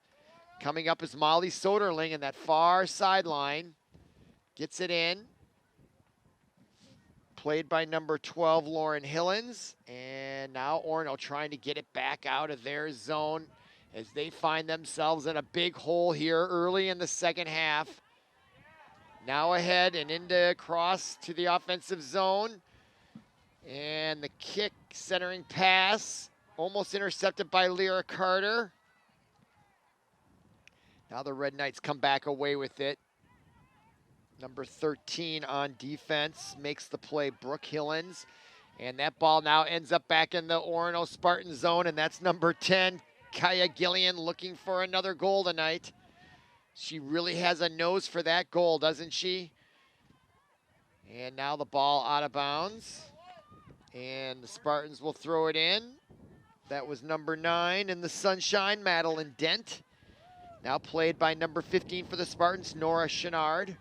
Coming up is Molly Soderling in that far sideline. Gets it in. Played by number 12, Lauren Hillens. And now Orono trying to get it back out of their zone as they find themselves in a big hole here early in the second half. Now ahead and into cross to the offensive zone. And the kick, centering pass, almost intercepted by Lyra Carter. Now the Red Knights come back away with it. Number 13 on defense makes the play, Brooke Hillens. And that ball now ends up back in the Orono Spartan zone, and that's number 10, Kaya Gillian, looking for another goal tonight. She really has a nose for that goal, doesn't she? And now the ball out of bounds. And the Spartans will throw it in. That was number 9 in the sunshine, Madeline Dent. Now played by number 15 for the Spartans, Nora Chenard.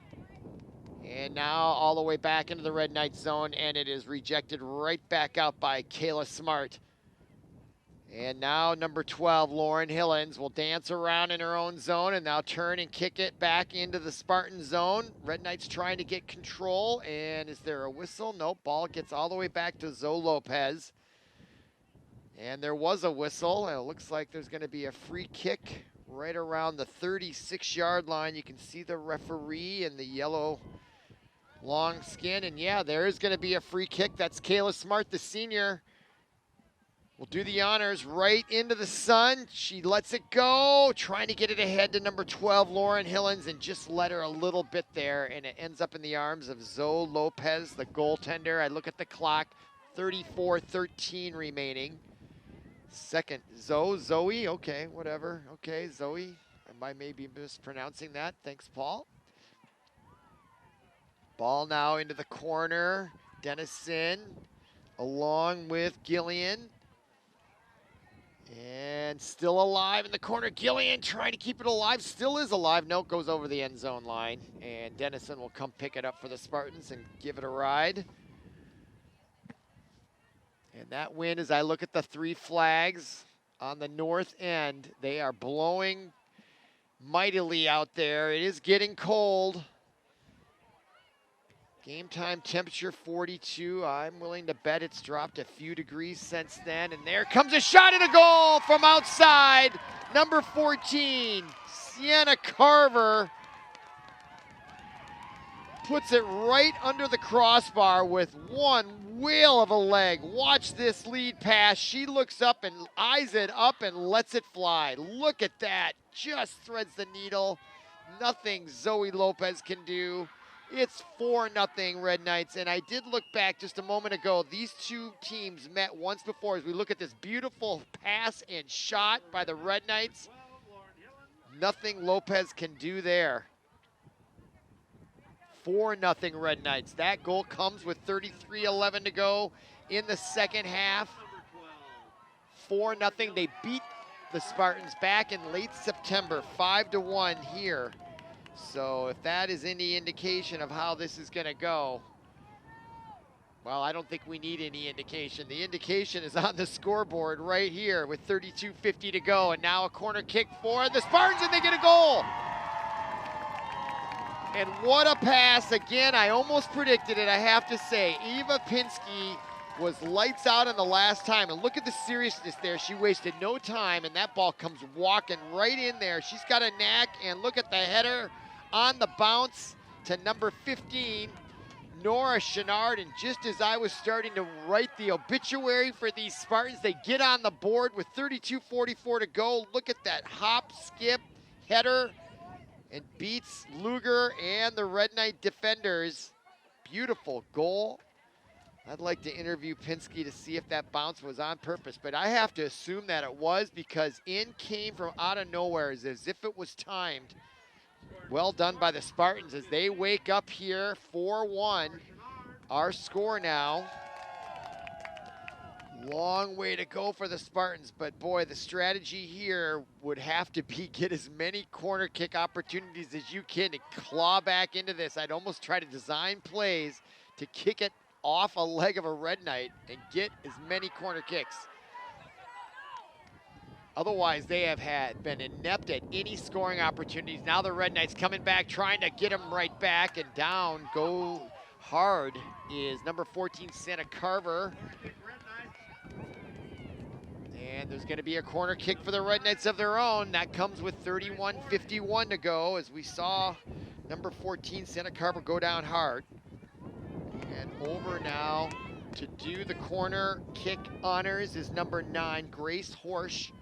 And now all the way back into the Red Knight zone, and it is rejected right back out by Kayla Smart. And now number 12, Lauren Hillens, will dance around in her own zone and now turn and kick it back into the Spartan zone. Red Knights trying to get control, and is there a whistle? Nope, ball gets all the way back to Zoe Lopez. And there was a whistle, and it looks like there's going to be a free kick right around the 36-yard line. You can see the referee in the yellow long skin, and yeah, there is going to be a free kick. That's Kayla Smart, the senior. Will do the honors right into the sun. She lets it go, trying to get it ahead to number 12, Lauren Hillens, and just let her a little bit there, and it ends up in the arms of Zoe Lopez, the goaltender. I look at the clock, 34-13 remaining. Second, Zoe, okay, whatever. Okay, Zoe, I may be mispronouncing that. Thanks, Paul. Ball now into the corner. Dennison along with Gillian. And still alive in the corner. Gillian trying to keep it alive. Still is alive. No, it goes over the end zone line. And Dennison will come pick it up for the Spartans and give it a ride. And that win, as I look at the three flags on the north end, they are blowing mightily out there. It is getting cold. Game time temperature 42. I'm willing to bet it's dropped a few degrees since then. And there comes a shot and a goal from outside. Number 14, Sienna Carver, puts it right under the crossbar with one whale of a leg. Watch this lead pass. She looks up and eyes it up and lets it fly. Look at that. Just threads the needle. Nothing Zoe Lopez can do. It's 4-0 Red Knights, and I did look back just a moment ago. These two teams met once before as we look at this beautiful pass and shot by the Red Knights. Nothing Lopez can do there. 4-0 Red Knights. That goal comes with 33:11 to go in the second half. 4-0. They beat the Spartans back in late September, 5-1 here. So if that is any indication of how this is going to go, well, I don't think we need any indication. The indication is on the scoreboard right here with 32:50 to go. And now a corner kick for the Spartans, and they get a goal. And what a pass. Again, I almost predicted it, I have to say. Ava Pinsky was lights out on the last time. And look at the seriousness there. She wasted no time, and that ball comes walking right in there. She's got a knack, and look at the header on the bounce to number 15, Nora Chenard. And just as I was starting to write the obituary for these Spartans, they get on the board with 32:44 to go. Look at that hop, skip, header, and beats Luger and the Red Knight defenders. Beautiful goal. I'd like to interview Pinsky to see if that bounce was on purpose, but I have to assume that it was, because in came from out of nowhere as if it was timed. Well done by the Spartans as they wake up here, 4-1. Our score now. Long way to go for the Spartans, but boy, the strategy here would have to be get as many corner kick opportunities as you can to claw back into this. I'd almost try to design plays to kick it off a leg of a Red Knight and get as many corner kicks. Otherwise, they have been inept at any scoring opportunities. Now the Red Knights coming back, trying to get them right back, and down, go hard, is number 14, Sienna Carver. And there's going to be a corner kick for the Red Knights of their own. That comes with 31:51 to go, as we saw number 14, Sienna Carver, go down hard. And over now to do the corner kick honors is number 9, Grace Horsch.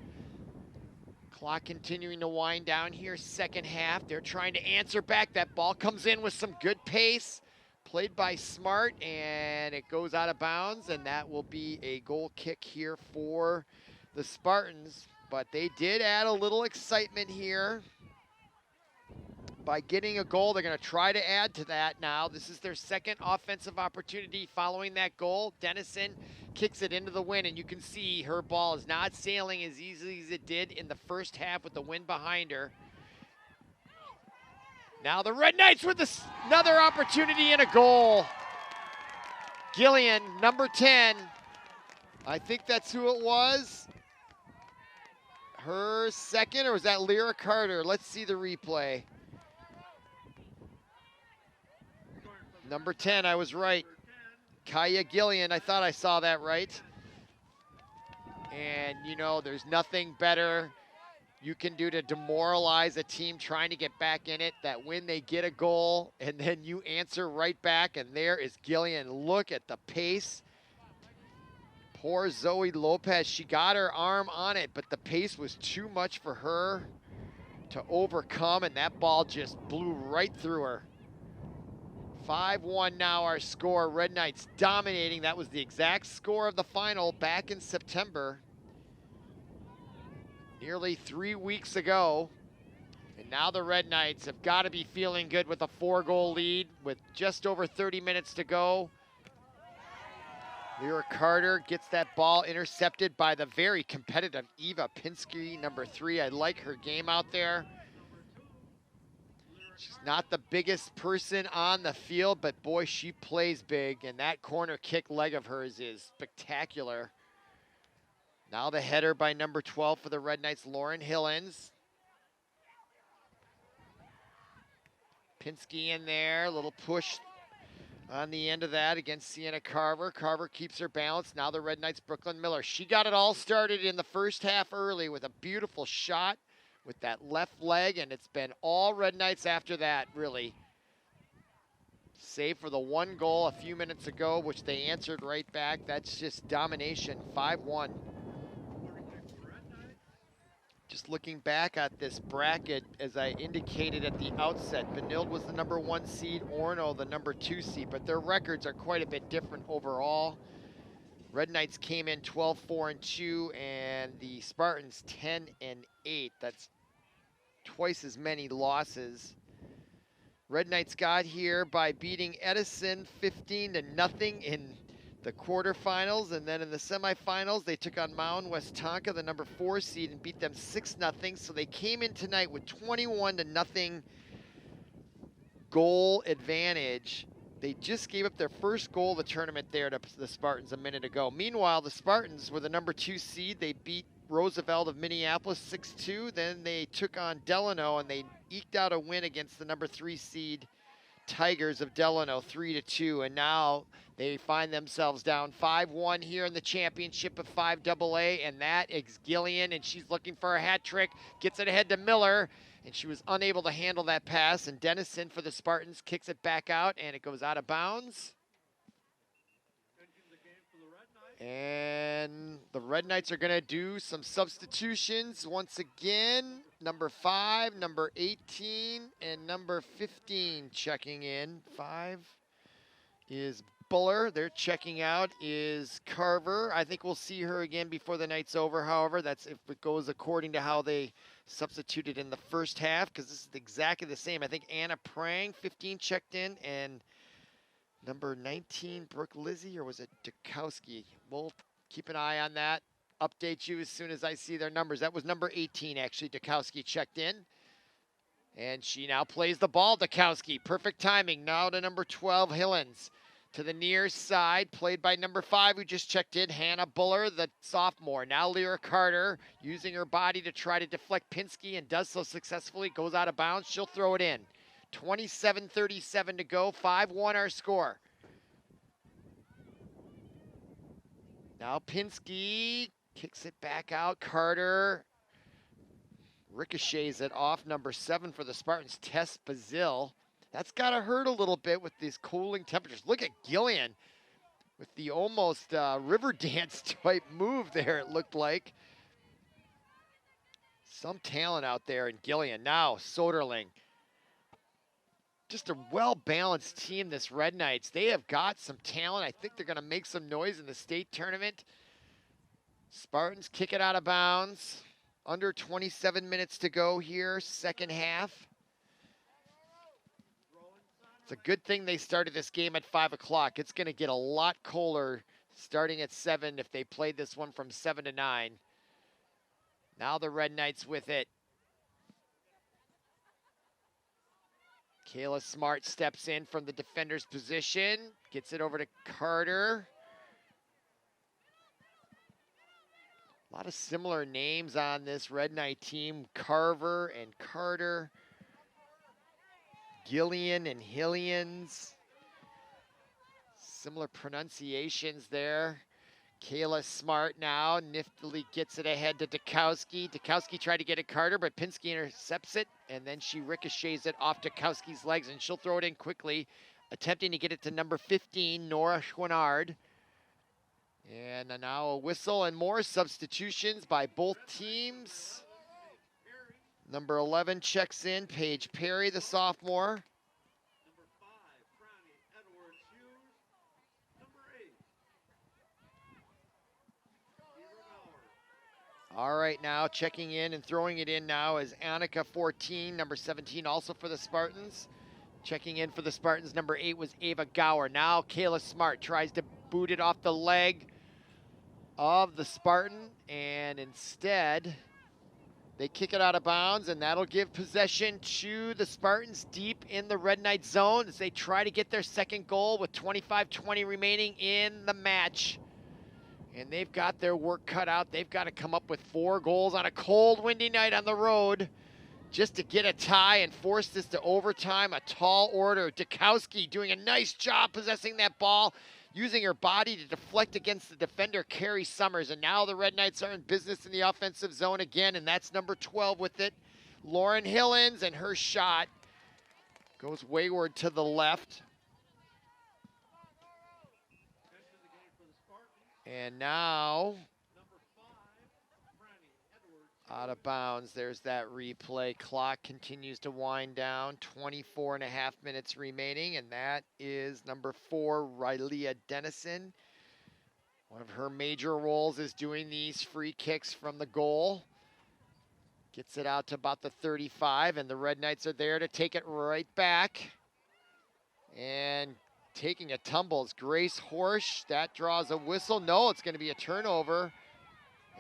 Clock continuing to wind down here, second half. They're trying to answer back. That ball comes in with some good pace. Played by Smart, and it goes out of bounds, and that will be a goal kick here for the Spartans. But they did add a little excitement here by getting a goal. They're going to try to add to that now. This is their second offensive opportunity following that goal. Dennison kicks it into the wind, and you can see her ball is not sailing as easily as it did in the first half with the wind behind her. Now the Red Knights with another opportunity and a goal. Gillian, number 10. I think that's who it was. Her second, or was that Lyra Carter? Let's see the replay. Number 10, I was right. Kaya Gillian, I thought I saw that right. And, you know, there's nothing better you can do to demoralize a team trying to get back in it, that when they get a goal and then you answer right back, and there is Gillian. Look at the pace. Poor Zoe Lopez, she got her arm on it, but the pace was too much for her to overcome, and that ball just blew right through her. 5-1 now our score. Red Knights dominating. That was the exact score of the final back in September, nearly 3 weeks ago. And now the Red Knights have got to be feeling good with a 4-goal lead with just over 30 minutes to go. Lyra Carter gets that ball intercepted by the very competitive Ava Pinsky, number 3. I like her game out there. She's not the biggest person on the field, but boy, she plays big, and that corner kick leg of hers is spectacular. Now the header by number 12 for the Red Knights, Lauren Hillens. Pinsky in there, a little push on the end of that against Sienna Carver. Carver keeps her balance. Now the Red Knights, Brooklyn Miller. She got it all started in the first half early with a beautiful shot with that left leg, and it's been all Red Knights after that, really. Save for the 1 goal a few minutes ago, which they answered right back. That's just domination, 5-1. Just looking back at this bracket, as I indicated at the outset, Benilde was the number 1 seed, Orono the number 2 seed, but their records are quite a bit different overall. Red Knights came in 12-4-2, and the Spartans 10-8. That's twice as many losses. Red Knights got here by beating Edison 15-0 in the quarterfinals, and then in the semifinals, they took on Mound West Tonka, the number 4 seed, and beat them 6-0. So they came in tonight with 21-0 goal advantage. They just gave up their first goal of the tournament there to the Spartans a minute ago. Meanwhile, the Spartans were the number 2 seed. They beat Roosevelt of Minneapolis 6-2. Then they took on Delano, and they eked out a win against the number 3 seed Tigers of Delano 3-2. And now they find themselves down 5-1 here in the championship of 5AA, and that is Gillian, and she's looking for a hat trick. Gets it ahead to Miller, and she was unable to handle that pass. And Dennison for the Spartans kicks it back out, and it goes out of bounds. And the Red Knights are going to do some substitutions once again. Number 5, number 18, and number 15 checking in. 5 is Buller. They're checking out is Carver. I think we'll see her again before the night's over, however. That's if it goes according to how they substituted in the first half, because this is exactly the same. I think Anna Prang, 15, checked in, and number 19, Brooke Lizzie, or was it Dukowski? We'll keep an eye on that. Update you as soon as I see their numbers. That was number 18, actually. Dukowski checked in. And she now plays the ball, Dukowski. Perfect timing. Now to number 12, Hillens. To the near side, played by number 5, who just checked in, Hannah Buller, the sophomore. Now Lyra Carter, using her body to try to deflect Pinsky, and does so successfully. Goes out of bounds. She'll throw it in. 27:37 to go, 5-1 our score. Now Pinsky kicks it back out. Carter ricochets it off. Number 7 for the Spartans, Tess Bazil. That's got to hurt a little bit with these cooling temperatures. Look at Gillian with the almost river dance type move there, it looked like. Some talent out there in Gillian. Now Soderling. Just a well-balanced team, this Red Knights. They have got some talent. I think they're going to make some noise in the state tournament. Spartans kick it out of bounds. Under 27 minutes to go here, second half. It's a good thing they started this game at 5 o'clock. It's going to get a lot colder starting at 7 if they played this one from 7 to 9. Now the Red Knights with it. Kayla Smart steps in from the defender's position, gets it over to Carter. A lot of similar names on this Red Knight team. Carver and Carter. Gillian and Hillians. Similar pronunciations there. Kayla Smart now niftily gets it ahead to Dukowski. Dukowski tried to get it Carter, but Pinsky intercepts it, and then she ricochets it off Dukowski's legs, and she'll throw it in quickly, attempting to get it to number 15, Nora Schwinnard. And now a whistle and more substitutions by both teams. Number 11 checks in, Paige Perry, the sophomore. All right, now checking in and throwing it in now is Annika 14, number 17, also for the Spartans. Checking in for the Spartans, number 8 was Ava Gower. Now Kayla Smart tries to boot it off the leg of the Spartan, and instead they kick it out of bounds, and that'll give possession to the Spartans deep in the Red Knight zone as they try to get their second goal with 25-20 remaining in the match. And they've got their work cut out. They've got to come up with 4 goals on a cold, windy night on the road just to get a tie and force this to overtime. A tall order. Dukowski doing a nice job possessing that ball, using her body to deflect against the defender, Carrie Summers. And now the Red Knights are in business in the offensive zone again, and that's number 12 with it, Lauren Hillens, and her shot goes wayward to the left. And now, out of bounds. There's that replay. Clock continues to wind down. 24 and a half minutes remaining, and that is number 4, Rylea Dennison. One of her major roles is doing these free kicks from the goal. Gets it out to about the 35, and the Red Knights are there to take it right back. And taking a tumble is Grace Horsch. That draws a whistle. No, it's going to be a turnover.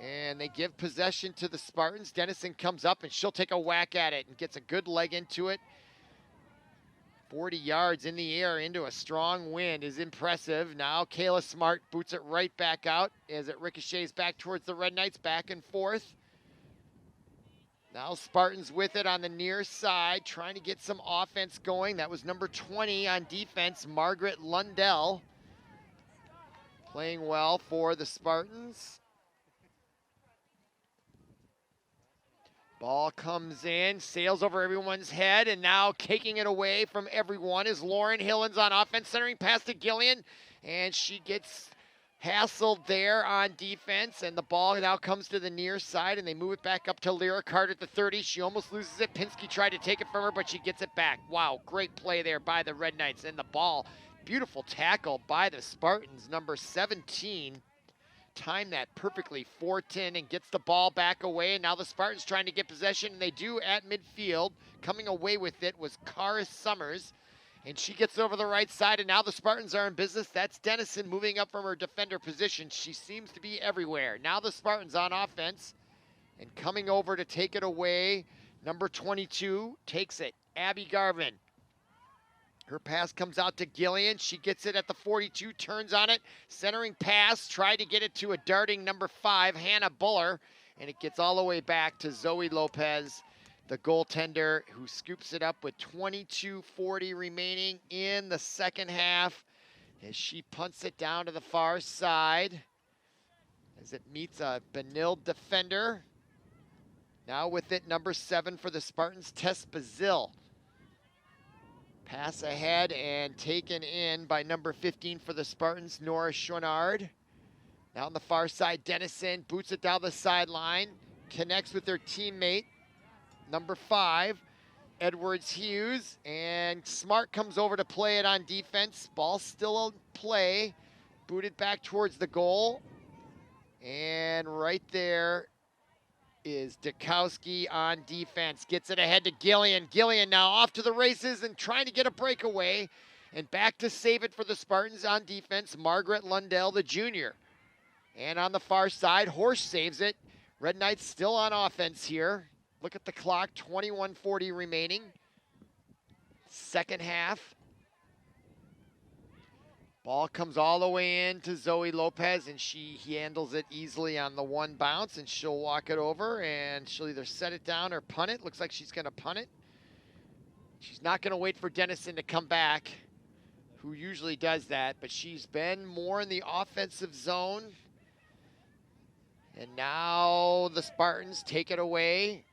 And they give possession to the Spartans. Dennison comes up, and she'll take a whack at it and gets a good leg into it. 40 yards in the air into a strong wind is impressive. Now Kayla Smart boots it right back out as it ricochets back towards the Red Knights, back and forth. Now Spartans with it on the near side, trying to get some offense going. That was number 20 on defense, Margaret Lundell. Playing well for the Spartans. Ball comes in, sails over everyone's head, and now taking it away from everyone is Lauren Hillens on offense, centering past to Gillian, and she gets hassled there on defense, and the ball now comes to the near side, and they move it back up to Lyra Carter at the 30. She almost loses it. Pinsky tried to take it from her, but she gets it back. Wow, great play there by the Red Knights, and the ball, beautiful tackle by the Spartans. Number 17 timed that perfectly, 4-10, and gets the ball back away, and now the Spartans trying to get possession, and they do at midfield. Coming away with it was Cara Summers, and she gets over the right side, and now the Spartans are in business. That's Dennison moving up from her defender position. She seems to be everywhere. Now the Spartans on offense, and coming over to take it away, number 22 takes it, Abby Garvin. Her pass comes out to Gillian. She gets it at the 42, turns on it, centering pass, tried to get it to a darting number 5, Hannah Buller, and it gets all the way back to Zoe Lopez, the goaltender, who scoops it up with 22:40 remaining in the second half as she punts it down to the far side as it meets a Benilde defender. Now with it, number 7 for the Spartans, Tess Bazil. Pass ahead and taken in by number 15 for the Spartans, Nora Schwinnard. Now on the far side, Dennison boots it down the sideline, connects with their teammate, number 5, Edwards Hughes, and Smart comes over to play it on defense. Ball still in play, booted back towards the goal, and right there is Dukowski on defense. Gets it ahead to Gillian. Gillian now off to the races and trying to get a breakaway. And back to save it for the Spartans on defense, Margaret Lundell, the junior. And on the far side, Horsch saves it. Red Knights still on offense here. Look at the clock, 21:40 remaining. Second half. Ball comes all the way in to Zoe Lopez, and she handles it easily on the one bounce, and she'll walk it over, and she'll either set it down or punt it. Looks like she's going to punt it. She's not going to wait for Dennison to come back, who usually does that, but she's been more in the offensive zone And now the Spartans take it away.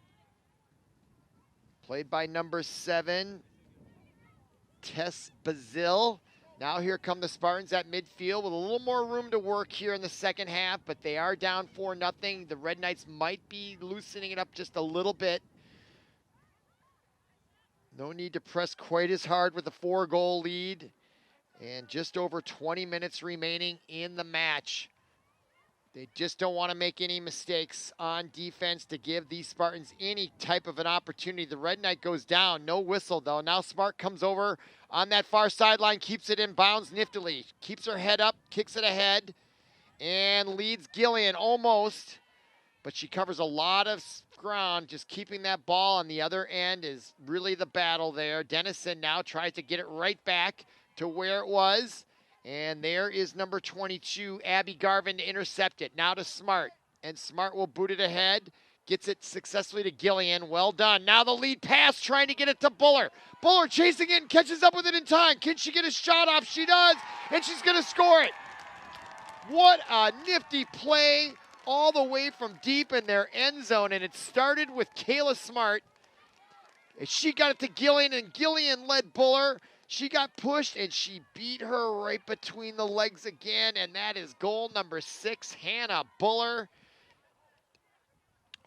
Played by number 7, Tess Bazil. Now here come the Spartans at midfield with a little more room to work here in the second half, but they are down 4-0. The Red Knights might be loosening it up just a little bit. No need to press quite as hard with a 4-goal lead. And just over 20 minutes remaining in the match. They just don't want to make any mistakes on defense to give these Spartans any type of an opportunity. The Red Knight goes down, no whistle though. Now Smart comes over on that far sideline, keeps it in bounds niftily. Keeps her head up, kicks it ahead, and leads Gillian almost. But she covers a lot of ground. Just keeping that ball on the other end is really the battle there. Dennison now tries to get it right back to where it was. And there is number 22, Abby Garvin, to intercept it. Now to Smart. And Smart will boot it ahead. Gets it successfully to Gillian. Well done. Now the lead pass, trying to get it to Buller. Buller chasing it and catches up with it in time. Can she get a shot off? She does. And she's going to score it. What a nifty play all the way from deep in their end zone. And it started with Kayla Smart. And she got it to Gillian, and Gillian led Buller. She got pushed, and she beat her right between the legs again, and that is goal number 6, Hannah Buller.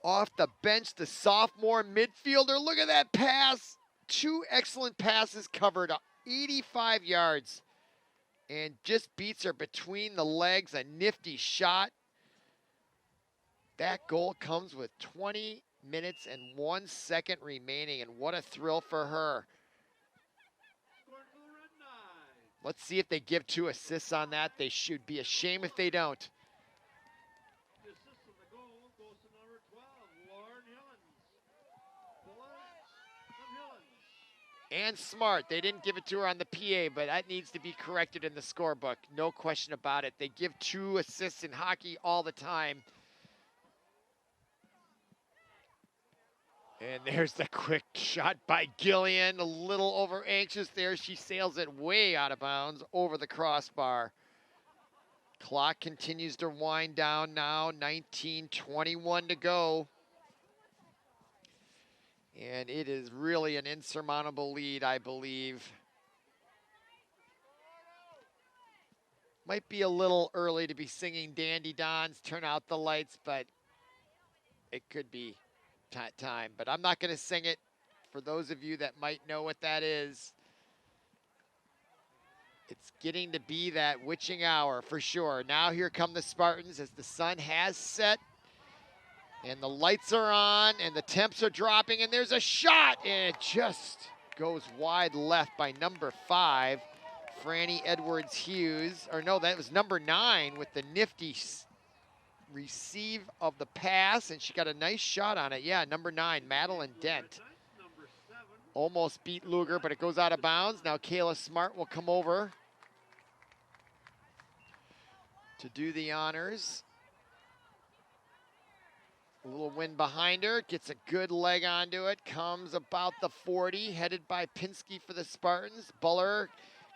Off the bench, the sophomore midfielder. Look at that pass. 2 excellent passes, covered 85 yards, and just beats her between the legs. A nifty shot. That goal comes with 20 minutes and 1 second remaining, and what a thrill for her. Let's see if they give 2 assists on that. They should be a shame if they don't. The assist on the goal goes to number 12, Lauren Hillens. And Smart. They didn't give it to her on the PA, but that needs to be corrected in the scorebook. No question about it. They give 2 assists in hockey all the time. And there's the quick shot by Gillian, a little over anxious there. She sails it way out of bounds over the crossbar. Clock continues to wind down now, 19:21 to go. And it is really an insurmountable lead, I believe. Might be a little early to be singing Dandy Dons, Turn Out the Lights, but it could be time. But I'm not going to sing it for those of you that might know what that is. It's getting to be that witching hour for sure. Now here come the Spartans as the sun has set and the lights are on and the temps are dropping, and there's a shot, and it just goes wide left by number 5, Franny Edwards-Hughes. Or no, that was number 9 with the nifty receive of the pass, and she got a nice shot on it. Yeah, number 9, Madeline Dent. Almost beat Luger, but it goes out of bounds. Now Kayla Smart will come over to do the honors. A little wind behind her, gets a good leg onto it, comes about the 40, headed by Pinsky for the Spartans. Buller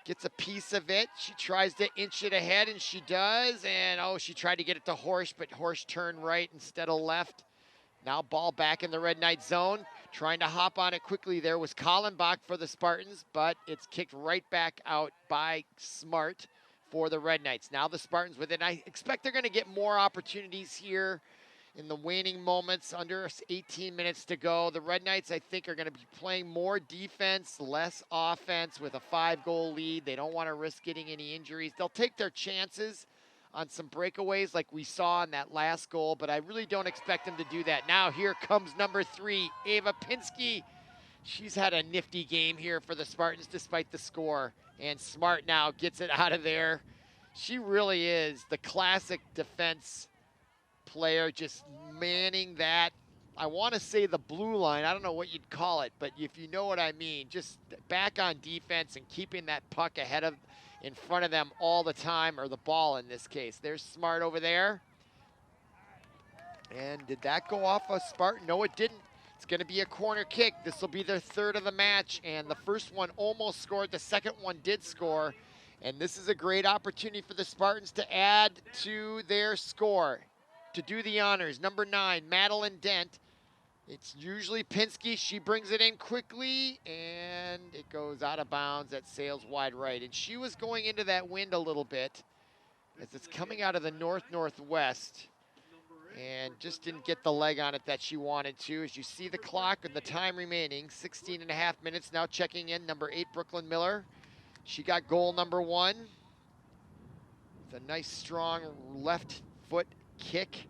gets a piece of it. She tries to inch it ahead, and she does. And, oh, she tried to get it to Horsch, but Horsch turned right instead of left. Now ball back in the Red Knight zone. Trying to hop on it quickly there was Kallenbach for the Spartans, but it's kicked right back out by Smart for the Red Knights. Now the Spartans with it. I expect they're going to get more opportunities here in the waning moments, under 18 minutes to go. The Red Knights, I think, are going to be playing more defense, less offense with a 5-goal lead. They don't want to risk getting any injuries. They'll take their chances on some breakaways like we saw in that last goal, but I really don't expect them to do that. Now here comes number 3, Ava Pinsky. She's had a nifty game here for the Spartans despite the score, and Smart now gets it out of there. She really is the classic defense player, just manning that, I want to say the blue line. I don't know what you'd call it, but if you know what I mean, just back on defense and keeping that puck ahead of, in front of them all the time, or the ball in this case. There's Smart over there. And did that go off a Spartan? No, it didn't. It's going to be a corner kick. This will be their 3rd of the match, and the first one almost scored. The second one did score, and this is a great opportunity for the Spartans to add to their score. to do the honors. Number 9, Madeline Dent. It's usually Pinsky. She brings it in quickly, and it goes out of bounds. That sails wide right. And she was going into that wind a little bit as it's coming out of the north-northwest, and just didn't get the leg on it that she wanted to. As you see the clock and the time remaining, 16 and a half minutes. Now checking in, number 8, Brooklyn Miller. She got goal number 1 with a nice, strong left foot kick.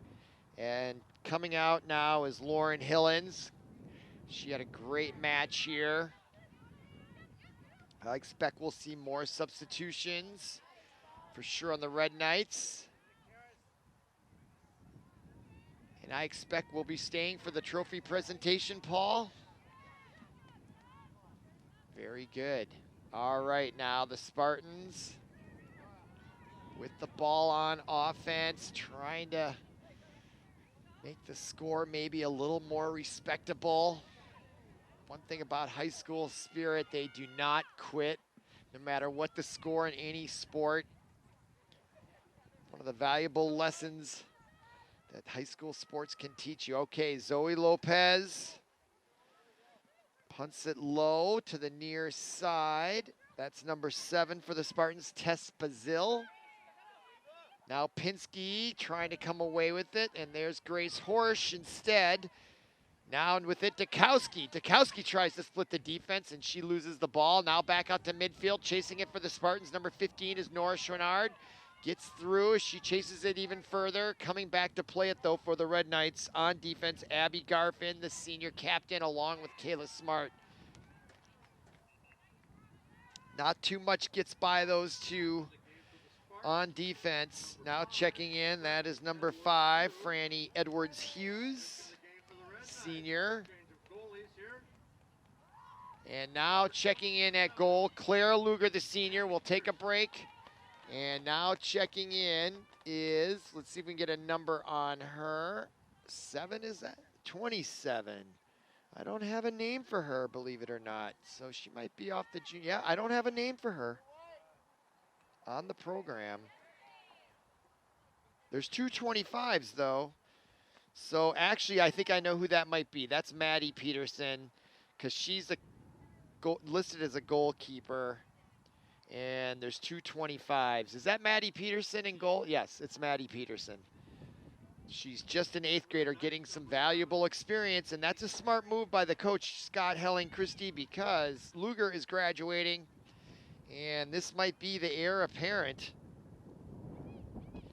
And coming out now is Lauren Hillens. She had a great match here. I expect we'll see more substitutions for sure on the Red Knights. And I expect we'll be staying for the trophy presentation, Paul. Very good. All right, now the Spartans with the ball on offense, trying to make the score maybe a little more respectable. One thing about high school spirit, they do not quit, no matter what the score in any sport. One of the valuable lessons that high school sports can teach you. Okay, Zoe Lopez punts it low to the near side. That's number 7 for the Spartans, Tess Bazil. Now Pinsky trying to come away with it, and there's Grace Horsch instead. Now with it, Dukowski. Dukowski tries to split the defense, and she loses the ball. Now back out to midfield, chasing it for the Spartans. Number 15 is Nora Chouinard. Gets through as she chases it even further. Coming back to play it, though, for the Red Knights on defense, Abby Garfin, the senior captain, along with Kayla Smart. Not too much gets by those two on defense. Now checking in, that is number 5, Franny Edwards-Hughes, senior. And now checking in at goal, Claire Luger, the senior, will take a break. And now checking in is, let's see if we can get a number on her. 7, is that? 27. I don't have a name for her, believe it or not. So she might be off the junior. Yeah, I don't have a name for her on the program. There's 2 25s, though. So actually, I think I know who that might be. That's Maddie Peterson, because she's listed as a goalkeeper. And there's 2 25s. Is that Maddie Peterson in goal? Yes, it's Maddie Peterson. She's just an 8th grader getting some valuable experience, and that's a smart move by the coach, Scott Helling Christie, because Luger is graduating, and this might be the heir apparent.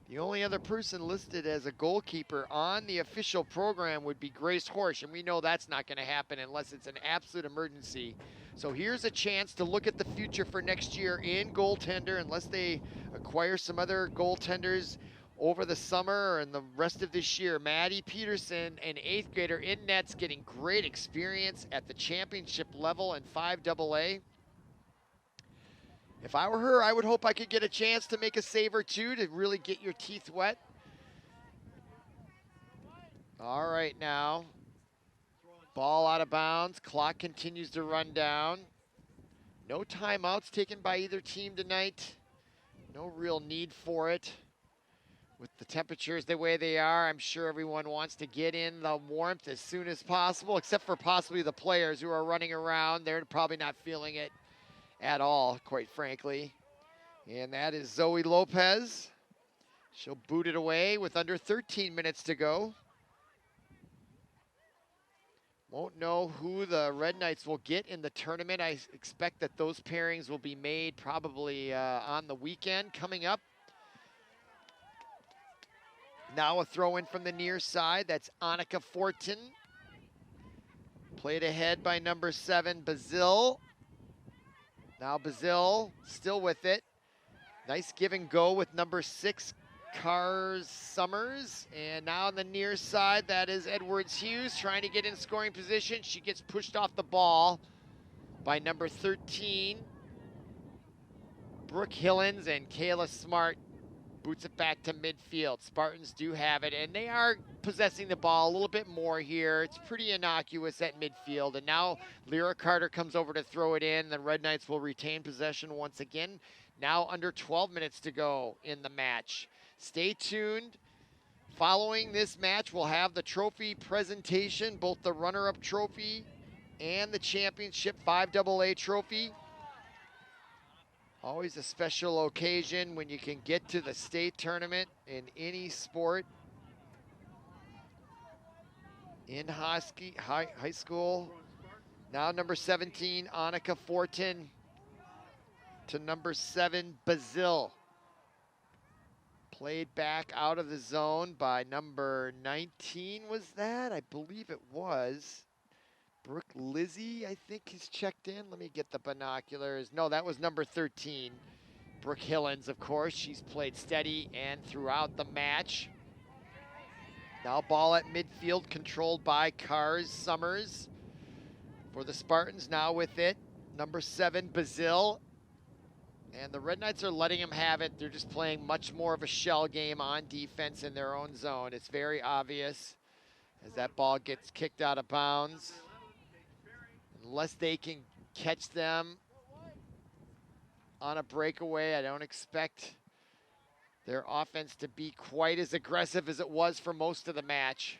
The only other person listed as a goalkeeper on the official program would be Grace Horsch, and we know that's not going to happen unless it's an absolute emergency. So here's a chance to look at the future for next year in goaltender, unless they acquire some other goaltenders over the summer and the rest of this year. Maddie Peterson, an 8th grader in nets, getting great experience at the championship level in 5AA. If I were her, I would hope I could get a chance to make a save or two to really get your teeth wet. All right, now. Ball out of bounds. Clock continues to run down. No timeouts taken by either team tonight. No real need for it. With the temperatures the way they are, I'm sure everyone wants to get in the warmth as soon as possible, except for possibly the players who are running around. They're probably not feeling it at all, quite frankly. And that is Zoe Lopez. She'll boot it away with under 13 minutes to go. Won't know who the Red Knights will get in the tournament. I expect that those pairings will be made probably on the weekend coming up. Now a throw in from the near side. That's Annika Fortin. Played ahead by number 7, Bazil. Now Bazil still with it. Nice give and go with number 6, Cars Summers. And now on the near side, that is Edwards-Hughes trying to get in scoring position. She gets pushed off the ball by number 13, Brooke Hillens, and Kayla Smart boots it back to midfield. Spartans do have it, and they are possessing the ball a little bit more here. It's pretty innocuous at midfield, and now Lyra Carter comes over to throw it in. The Red Knights will retain possession once again. Now under 12 minutes to go in the match. Stay tuned Following this match, we'll have the trophy presentation, both the runner-up trophy and the championship 5AA trophy. Always a special occasion when you can get to the state tournament in any sport. In high school. Now number 17, Annika Fortin, to number 7, Bazil. Played back out of the zone by number 19, was that? I believe it was. Brooke Lizzie, I think, is checked in. Let me get the binoculars. No, that was number 13. Brooke Hillens, of course. She's played steady and throughout the match. Now ball at midfield, controlled by Cars Summers. For the Spartans, now with it, number 7, Bazil. And the Red Knights are letting him have it. They're just playing much more of a shell game on defense in their own zone. It's very obvious as that ball gets kicked out of bounds. Unless they can catch them on a breakaway, I don't expect their offense to be quite as aggressive as it was for most of the match.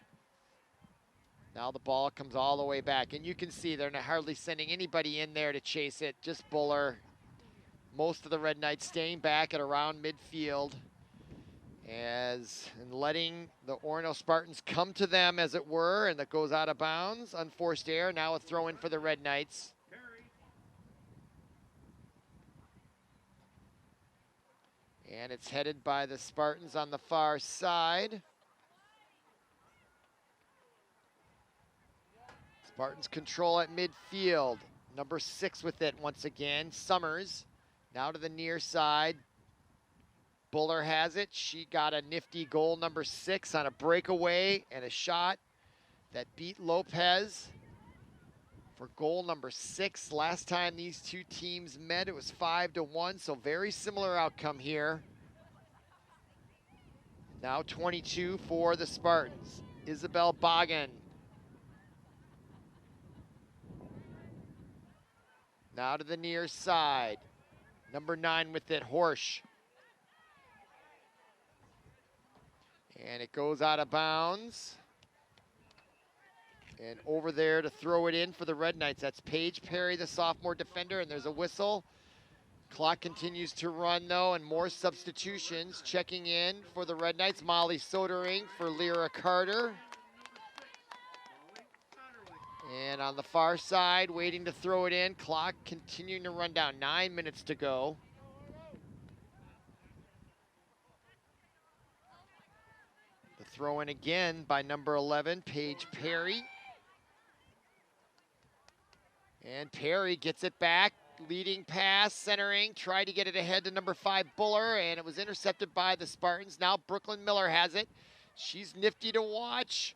Now the ball comes all the way back, and you can see they're not hardly sending anybody in there to chase it, just Buller. Most of the Red Knights staying back at around midfield and letting the Orono Spartans come to them, as it were, and that goes out of bounds. Unforced error, now a throw in for the Red Knights. And it's headed by the Spartans on the far side. Spartans control at midfield. Number 6 with it once again, Summers. Now to the near side. Buller has it. She got a nifty goal, number 6, on a breakaway and a shot that beat Lopez for goal number 6. Last time these two teams met, it was 5-1, so very similar outcome here. Now 22 for the Spartans. Isabel Bogan. Now to the near side. Number 9 with it, Horsch. And it goes out of bounds. And over there to throw it in for the Red Knights. That's Paige Perry, the sophomore defender, and there's a whistle. Clock continues to run, though, and more substitutions. Checking in for the Red Knights, Molly Soetering for Lyra Carter. And on the far side, waiting to throw it in. Clock continuing to run down. 9 minutes to go. The throw in again by number 11, Paige Perry. And Perry gets it back. Leading pass, centering, tried to get it ahead to number 5, Buller, and it was intercepted by the Spartans. Now Brooklyn Miller has it. She's nifty to watch.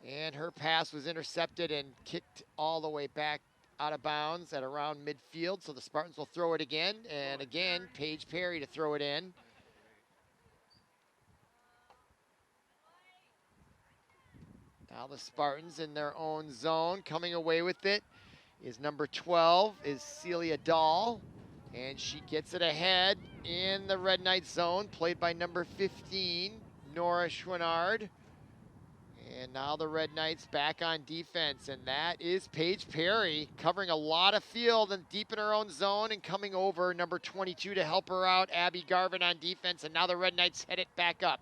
And her pass was intercepted and kicked all the way back out of bounds at around midfield. So the Spartans will throw it again. And again, Paige Perry to throw it in. Now the Spartans in their own zone, coming away with it is number 12, is Celia Dahl. And she gets it ahead in the Red Knight zone, played by number 15, Nora Schwinnard. And now the Red Knights back on defense, and that is Paige Perry covering a lot of field and deep in her own zone and coming over number 22 to help her out, Abby Garvin on defense, and now the Red Knights head it back up.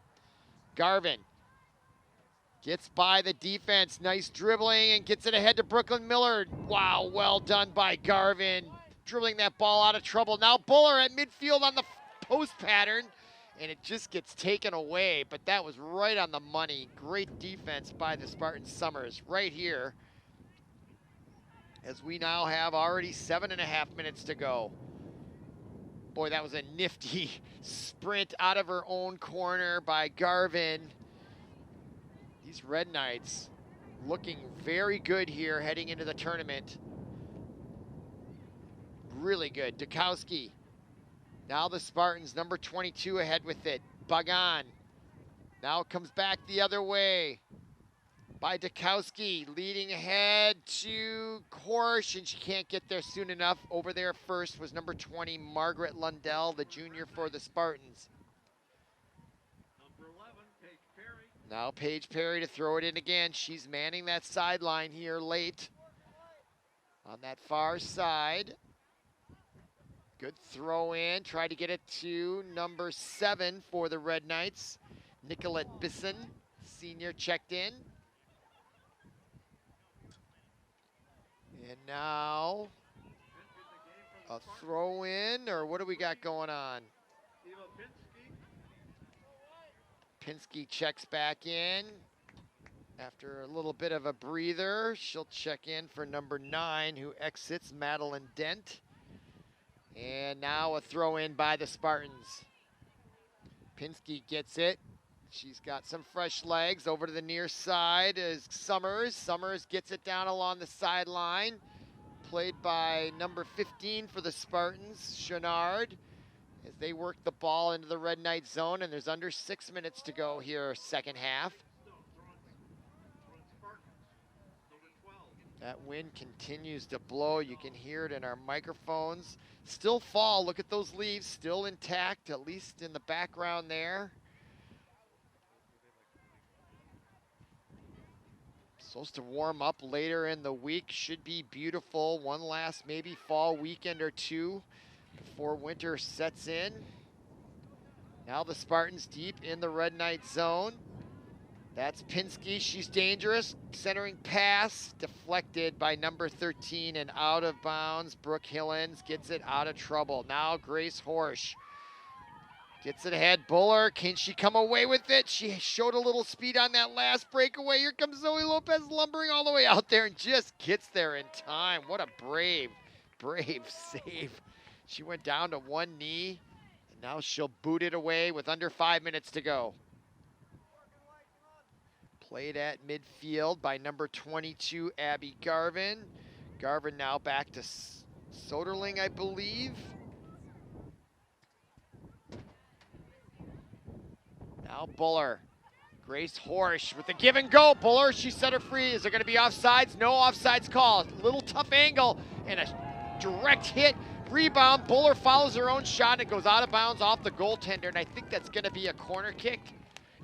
Garvin gets by the defense, nice dribbling, and gets it ahead to Brooklyn Miller. Wow, well done by Garvin, dribbling that ball out of trouble. Now Buller at midfield on the post pattern. And it just gets taken away, but that was right on the money. Great defense by the Spartan Summers right here, as we now have already 7.5 minutes to go. Boy, that was a nifty sprint out of her own corner by Garvin. These Red Knights looking very good here heading into the tournament. Really good. Dukowski. Now the Spartans, number 22 ahead with it. Bagan. Now it comes back the other way by Dukowski, leading ahead to Horsch, and she can't get there soon enough. Over there first was number 20, Margaret Lundell, the junior for the Spartans. Number 11, Paige Perry. Now Paige Perry to throw it in again. She's manning that sideline here late on that far side. Good throw in. Try to get it to number 7 for the Red Knights. Nicolette Bisson, senior, checked in. And now a throw in, or what do we got going on? Ava Pinsky. Pinsky checks back in. After a little bit of a breather, she'll check in for number 9, who exits, Madeline Dent. And now a throw in by the Spartans. Pinsky gets it. She's got some fresh legs. Over to the near side is Summers. Summers gets it down along the sideline. Played by number 15 for the Spartans, Chenard, as they work the ball into the Red Knight zone, and there's under 6 minutes to go here, second half. That wind continues to blow. You can hear it in our microphones. Still fall. Look at those leaves, still intact, at least in the background there. Supposed to warm up later in the week. Should be beautiful. One last maybe fall weekend or two before winter sets in. Now the Spartans deep in the Red Knight zone. That's Pinsky. She's dangerous. Centering pass deflected by number 13 and out of bounds. Brooke Hillens gets it out of trouble. Now Grace Horsch gets it ahead. Buller, can she come away with it? She showed a little speed on that last breakaway. Here comes Zoe Lopez lumbering all the way out there and just gets there in time. What a brave save. She went down to one knee, and now she'll boot it away with under 5 minutes to go. Played at midfield by number 22, Abby Garvin. Garvin now back to Soderling, I believe. Now Buller. Grace Horsch with the give and go. Buller, she set her free. Is there going to be offsides? No offsides call. Little tough angle and a direct hit. Rebound. Buller follows her own shot and goes out of bounds off the goaltender. And I think that's going to be a corner kick.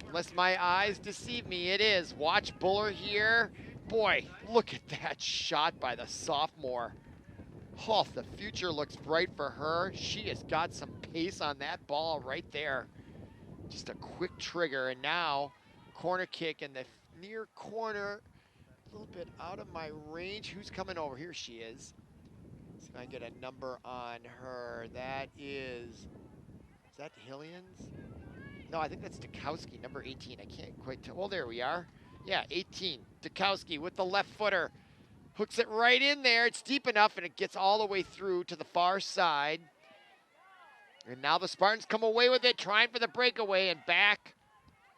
Unless my eyes deceive me, it is. Watch Buller here. Boy, look at that shot by the sophomore. Oh, the future looks bright for her. She has got some pace on that ball right there. Just a quick trigger, and now corner kick in the near corner. A little bit out of my range. Who's coming over? Here she is. See if I can get a number on her. That is that Hillians? No, I think that's Dukowski, number 18. I can't quite tell. Well, there we are. Yeah, 18. Dukowski with the left footer. Hooks it right in there. It's deep enough, and it gets all the way through to the far side. And now the Spartans come away with it, trying for the breakaway, and back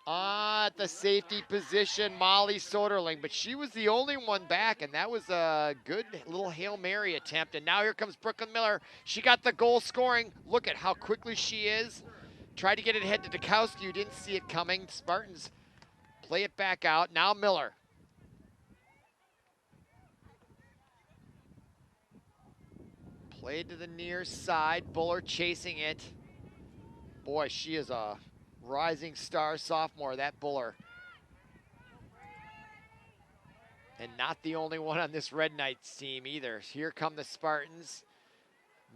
at the safety position, Molly Soderling. But she was the only one back, and that was a good little Hail Mary attempt. And now here comes Brooklyn Miller. She got the goal scoring. Look at how quickly she is. Tried to get it ahead to Dukowski, who didn't see it coming. Spartans play it back out. Now Miller. Played to the near side. Buller chasing it. Boy, she is a rising star sophomore, that Buller. And not the only one on this Red Knights team either. Here come the Spartans.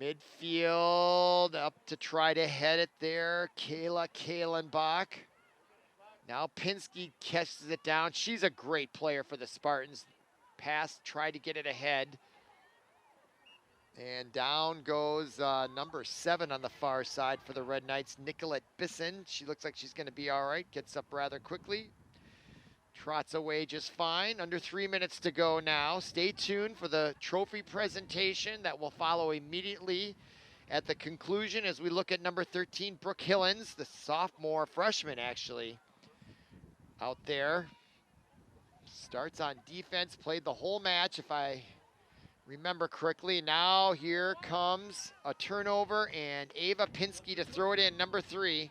Midfield up to try to head it there. Kayla Kalenbach. Now Pinsky catches it down. She's a great player for the Spartans. Pass, tried to get it ahead. And down goes number 7 on the far side for the Red Knights, Nicolette Bisson. She looks like she's going to be all right. Gets up rather quickly. Trots away just fine. Under 3 minutes to go now. Stay tuned for the trophy presentation that will follow immediately at the conclusion as we look at number 13, Brooke Hillens, the sophomore freshman actually, out there. Starts on defense, played the whole match if I remember correctly. Now here comes a turnover and Ava Pinsky to throw it in, number 3.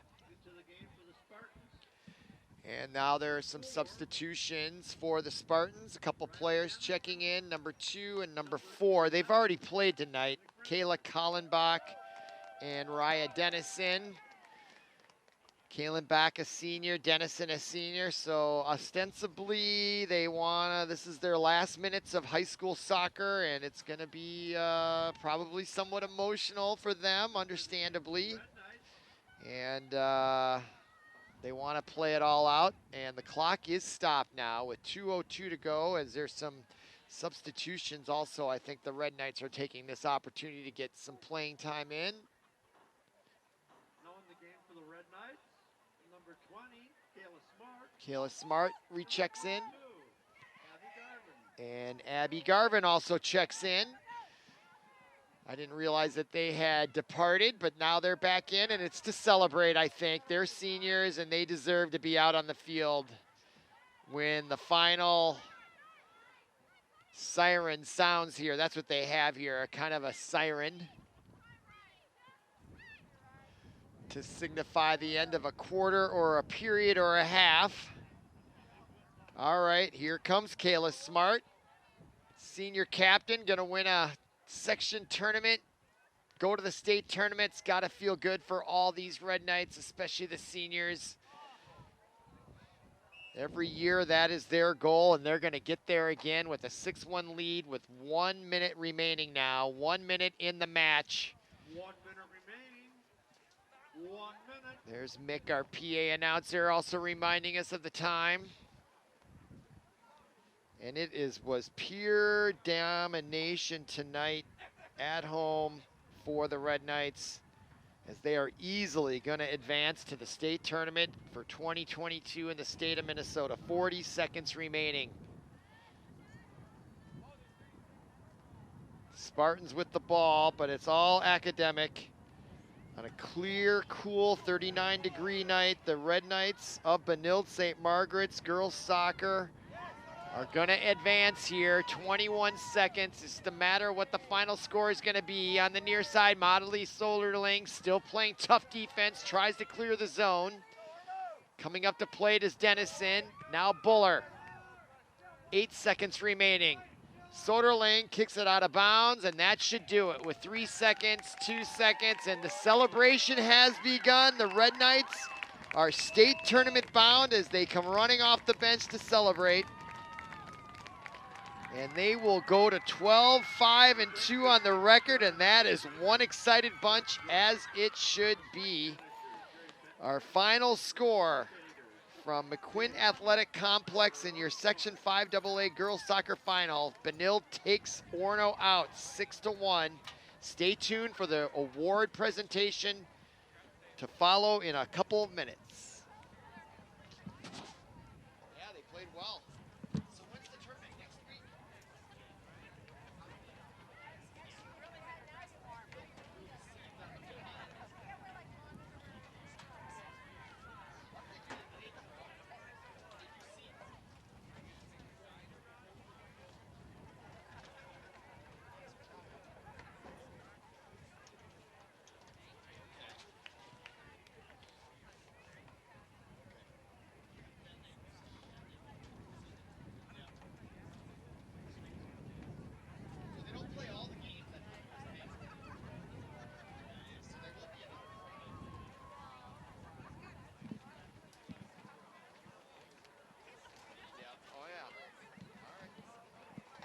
And now there are some substitutions for the Spartans. A couple players checking in, number 2 and number 4. They've already played tonight. Kayla Kallenbach and Raya Dennison. Kalen Back a senior, Dennison a senior, so ostensibly this is their last minutes of high school soccer, and it's gonna be probably somewhat emotional for them, understandably. And they wanna play it all out, and the clock is stopped now with 2:02 to go, as there's some substitutions also. I think the Red Knights are taking this opportunity to get some playing time in. Now in the game for the Red Knights, number 20, Kayla Smart. Kayla Smart rechecks in. 2, Abby Garvin. And Abby Garvin also checks in. I didn't realize that they had departed, but now they're back in, and it's to celebrate, I think. They're seniors, and they deserve to be out on the field when the final siren sounds here. That's what they have here, kind of a siren to signify the end of a quarter or a period or a half. All right, here comes Kayla Smart, senior captain, gonna win a section tournament, go to the state tournaments. Got to feel good for all these Red Knights, especially the seniors. Every year that is their goal, and they're gonna get there again with a 6-1 lead with 1 minute remaining now. 1 minute in the match. 1 minute remaining. 1 minute. There's Mick, our PA announcer, also reminding us of the time. And it was pure domination tonight at home for the Red Knights, as they are easily going to advance to the state tournament for 2022 in the state of Minnesota. 40 seconds remaining. Spartans with the ball, but it's all academic. On a clear, cool 39-degree night, the Red Knights of Benilde-St. Margaret's girls soccer are gonna advance here. 21 seconds. It's the matter what the final score is gonna be. On the near side, Madeline Solerling still playing tough defense, tries to clear the zone. Coming up to plate is Dennison. Now Buller. 8 seconds remaining. Soderling kicks it out of bounds, and that should do it with 3 seconds, 2 seconds, and the celebration has begun. The Red Knights are state tournament bound as they come running off the bench to celebrate. And they will go to 12-5-2 on the record, and that is one excited bunch, as it should be. Our final score from McQuinn Athletic Complex in your Section 5 AA Girls Soccer Final. Benilde takes Orono out 6-1. Stay tuned for the award presentation to follow in a couple of minutes. Yeah, they played well. So when's the tournament? Next week?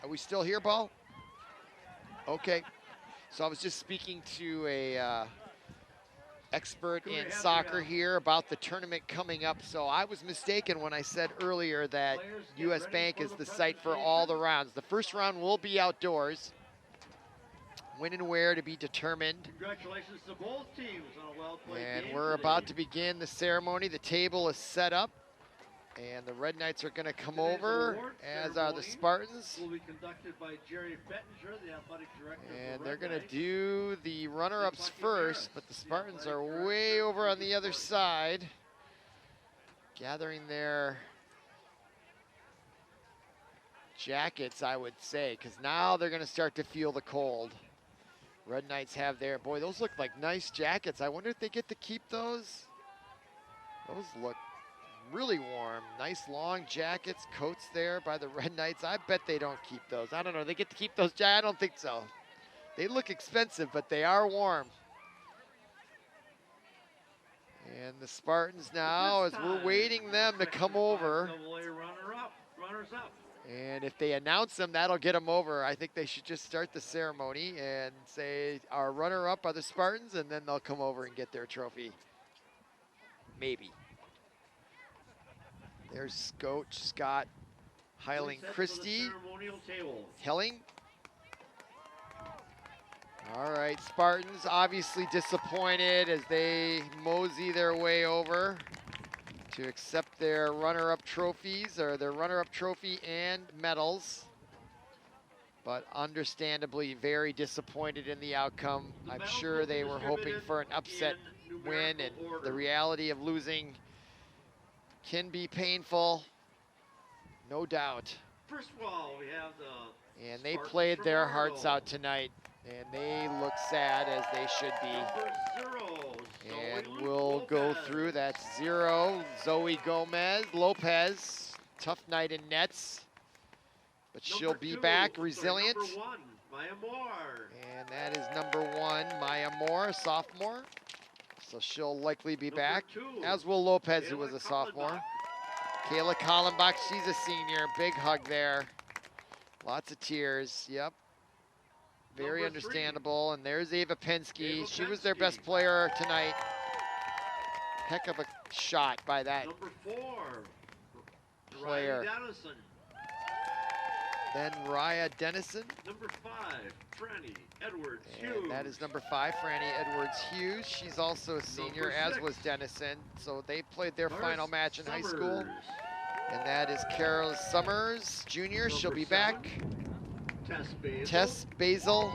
Are we still here, Paul? Okay. So I was just speaking to a expert in soccer here about the tournament coming up. So I was mistaken when I said earlier that US Bank is the site for all the rounds. The first round will be outdoors. When and where to be determined. Congratulations to both teams on a well-played game. And we're about to begin the ceremony. The table is set up. And the Red Knights are going to come over, as are the Spartans. Will be conducted by Jerry Bettinger, the athletic director. And they're going to do the runner-ups first, but the Spartans are way over on the other side, gathering their jackets, I would say, because now they're going to start to feel the cold. Red Knights have their, boy, those look like nice jackets. I wonder if they get to keep those. Those look really warm. Nice long jackets, coats there by the Red Knights. I bet they don't keep those. I don't know. They get to keep those jackets? I don't think so. They look expensive, but they are warm. And the Spartans now, as we're waiting them to come over. Runners up. And if they announce them, that'll get them over. I think they should just start the ceremony and say our runner-up are the Spartans, and then they'll come over and get their trophy. Maybe. There's Coach Scott Heiling Christie. Helling. All right, Spartans obviously disappointed as they mosey their way over to accept their runner-up trophies, or their runner-up trophy and medals. But understandably very disappointed in the outcome. I'm sure they were hoping for an upset win, and the reality of losing can be painful, no doubt. First of all, we have the And they played their hearts out tonight, and they look sad as they should be. Number 0, And Zoe we'll go Lopez. through. That's 0, Zoe Lopez. Tough night in nets, but she'll Number be 2, back, sorry, resilient. Number 1, Maya Moore. And that is number 1, Maya Moore, a sophomore. So she'll likely be Number back, 2, as will Lopez, who Kayla was a sophomore. Kallenbach. Kayla Kallenbach, she's a senior. Big hug there. Lots of tears, yep. Very Number 3, understandable. And there's Ava Pinsky. Ava She was their Pinsky. best player tonight. Heck of a shot by that Number 4, player. Ryan Dennison. Then Raya Dennison. Number 5, Franny Edwards And Hughes. that is number 5, Franny Edwards Hughes. She's also a senior, as 6, was Dennison. So they played their Doris final match in high school. Summers. And that is Carol Summers, junior. She'll Number be 7, back. Tess Basil. Tess Basil,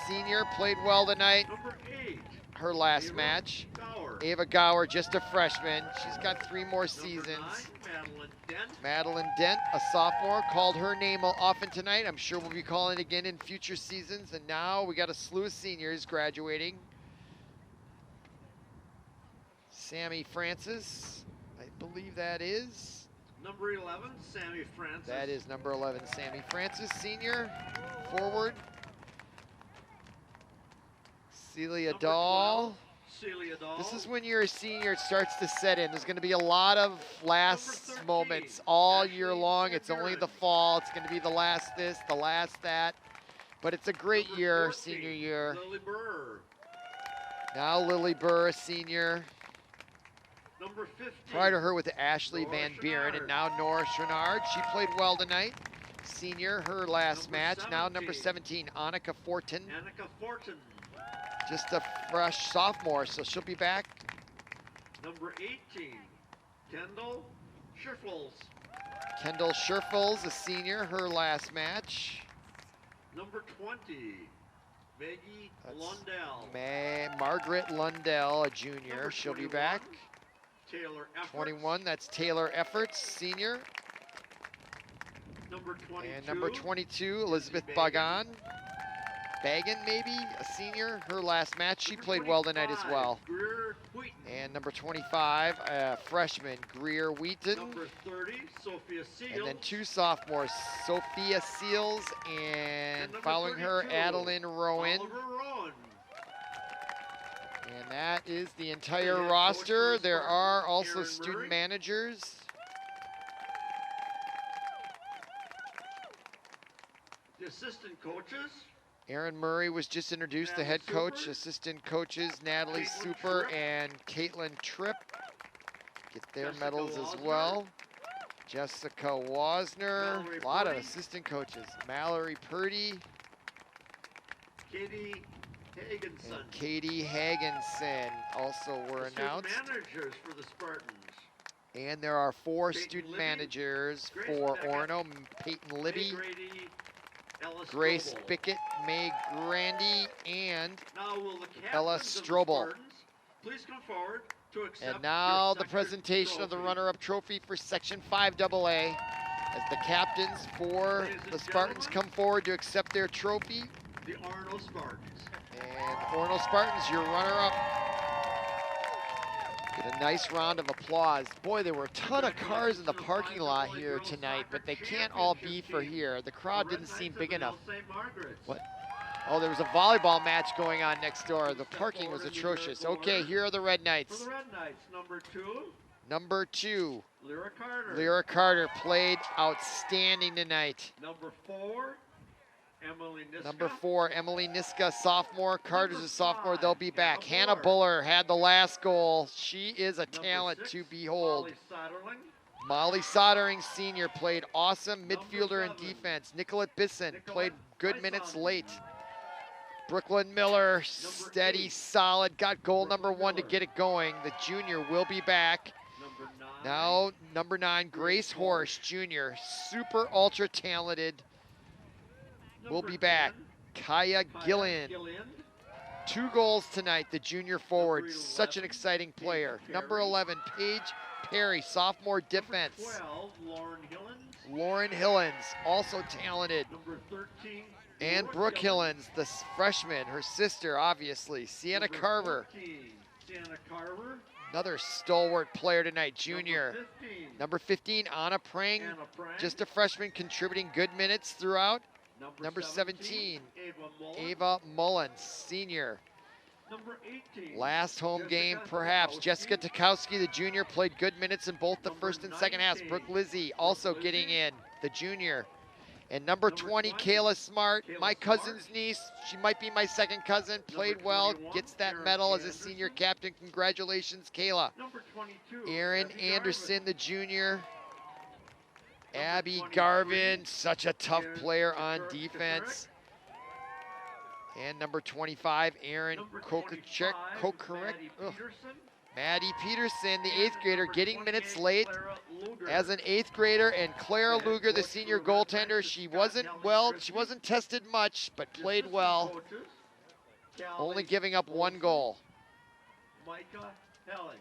senior, played well tonight. Number 8, Her last Ava match. Gower. Ava Gower, just a freshman. She's got 3 more Number seasons. 9, Madeline Dent. Madeline Dent, a sophomore, called her name often tonight. I'm sure we'll be calling it again in future seasons. And now we got a slew of seniors graduating. Sammy Francis, I believe that is. Number 11, Sammy Francis. That is number 11, Sammy Francis, senior, forward. Celia Number Dahl. 12, Celia Dahl. This is when you're a senior, it starts to set in. There's going to be a lot of last Number 13, moments all year Ashley long. It's only the Van Buren. fall. It's going to be the last this, the last that. But it's a great Number year, 14, senior year. Lily Burr. Now Lily Burr, a senior. Number 15. Prior to her with Ashley Nora Van Buren, and Chenard. now Nora Chenard. She played well tonight. Senior, her last Number match. Now number 17, 17, Annika Fortin. Annika Fortin. Just a fresh sophomore, so she'll be back. Number 18, Kendall Schiffels. Kendall Scherfels, a senior, her last match. Number 20, Maggie That's Lundell. Margaret Lundell, a junior, Number she'll be 21, back. Taylor Efforts. 21, that's Taylor Efforts, senior. Number 22, And number 22, Elizabeth Bagan. Bagan, maybe, a senior, her last match. She Number played well tonight as 25, well. Greer Wheaton. And number 25, freshman, Greer Wheaton. Number 30, Sophia Seals. And then 2 sophomores, Sophia Seals, and number following her, 32, Adeline Rowan. Oliver Rowan. And that is the entire head coach roster. for the There are Spartans, also Aaron student Murray. managers. The assistant coaches, Aaron Murray was just introduced, the Natalie head coach. Super. Assistant coaches, Natalie Caitlin Super Tripp. and Caitlin Tripp. Get their Jessica medals as Wasner. well. Jessica Wasner, Mallory a lot of Purdy. assistant coaches. Mallory Purdy Katie Hagenson. and Katie Hagenson also were The student announced. managers for the Spartans. And there are 4 Peyton student Libby, managers Grace for Beckett, Orono: Peyton Libby, May Grady, Ellis Grace Strobel. Bickett, May Grandy, and Now will the captains Ella of the Strobel. Spartans please come forward to accept And now their the second presentation of the trophy. runner-up trophy for Section 5AA as the captains for Ladies and the Spartans gentlemen. come forward to accept their trophy. The Orono Spartans. And Orono Spartans, your runner-up. Get a nice round of applause. Boy, there were a ton of cars in the parking lot here tonight, but they can't all be for here. The crowd The Red didn't seem Knights of big enough. Benilde-St. Margaret. What? Oh, there was a volleyball match going on next door. The parking was atrocious. Okay, here are the Red For Knights. the Red Knights, number 2, Number 2, Lyra Carter. Lyra Carter played outstanding tonight. Number 4, Emily Niska. Number 4, Emily Niska, sophomore. Carter's a Number sophomore. 5, They'll be back. Hannah Hannah Buller had the last goal. She is a Number talent 6, to behold. Molly Soderling. Molly Soldering Sr. played awesome midfielder and 7, defense. Nicolette Bisson played good Nicolette minutes Bisson. late. Brooklyn Miller, steady, 8, solid, got goal Brooklyn number 1 to Miller. get it going. The junior will be back. Number 9. Now, number 9, Grace Horst Jr., super ultra talented, will Number be back. 10, Kaya Gillian, Gillian. 2 goals tonight, the junior forward, Number such an 11, exciting player. Paige Number Perry. 11, Paige Perry, sophomore Number defense. 12, Lauren Hillens. Lauren Hillens, also talented. Number 13, And Brooke Hillens, the freshman, her sister, obviously. Sienna Number Carver, 14, Sienna Carver. another stalwart player tonight, junior. Number 15, Number 15, Anna Prang, Anna Frank. just a freshman contributing good minutes throughout. Number 17, 17, Ava Mullins. Ava Mullins, senior. Number 18, Last home Jessica game, perhaps. Tarkowski. Jessica Tukowski, the junior, played good minutes in both the Number first and second halves. 19, Brooke Lizzie also Brooke getting Lizzie. in, the junior. And number 20, 20, Kayla Smart, Kayla my Smart. cousin's niece. She might be my second cousin. Played well, 21, gets that Erin medal as a Anderson. senior captain. Congratulations, Kayla. Number 22, Aaron Abby Anderson, the junior. Number Abby 23, Garvin, such a tough Aaron player on Kokarek. defense. And number 25, Aaron Number Kokarek. 25, Maddie Ugh. Peterson. Maddie Peterson, the And 8th grader, number getting minutes 28, late Clara Luger. as an 8th grader. And Clara And Luger, the coach senior for Red Knights goaltender, is she Scott wasn't Helling well, Christie. she wasn't tested much, but The played assistant well, coaches, only Callie giving up 1 Olson, goal. Micah Helling.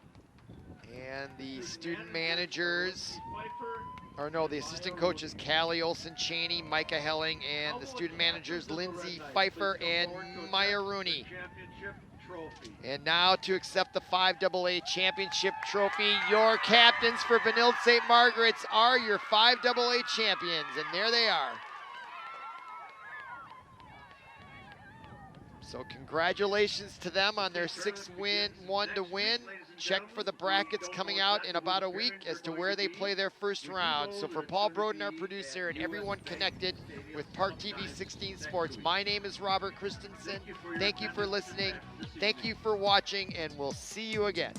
And the The student managers managers, are Lindsay Pfeiffer, or no, the assistant coaches, Callie Olson Cheney, Micah Helling, and the student managers, Lindsay Pfeiffer and Maya Rooney. championship trophy. And now to accept the 5AA championship trophy, your captains for Benilde-St. Margaret's are your 5AA champions, and there they are. So congratulations to them on their 6-1 to win. Check for the brackets coming out in about a week as to where they play their first round. So for Paul Broden, our producer, and everyone connected with ParkTV 16 Sports, my name is Robert Christensen. Thank you for listening. Thank you for watching, and we'll see you again.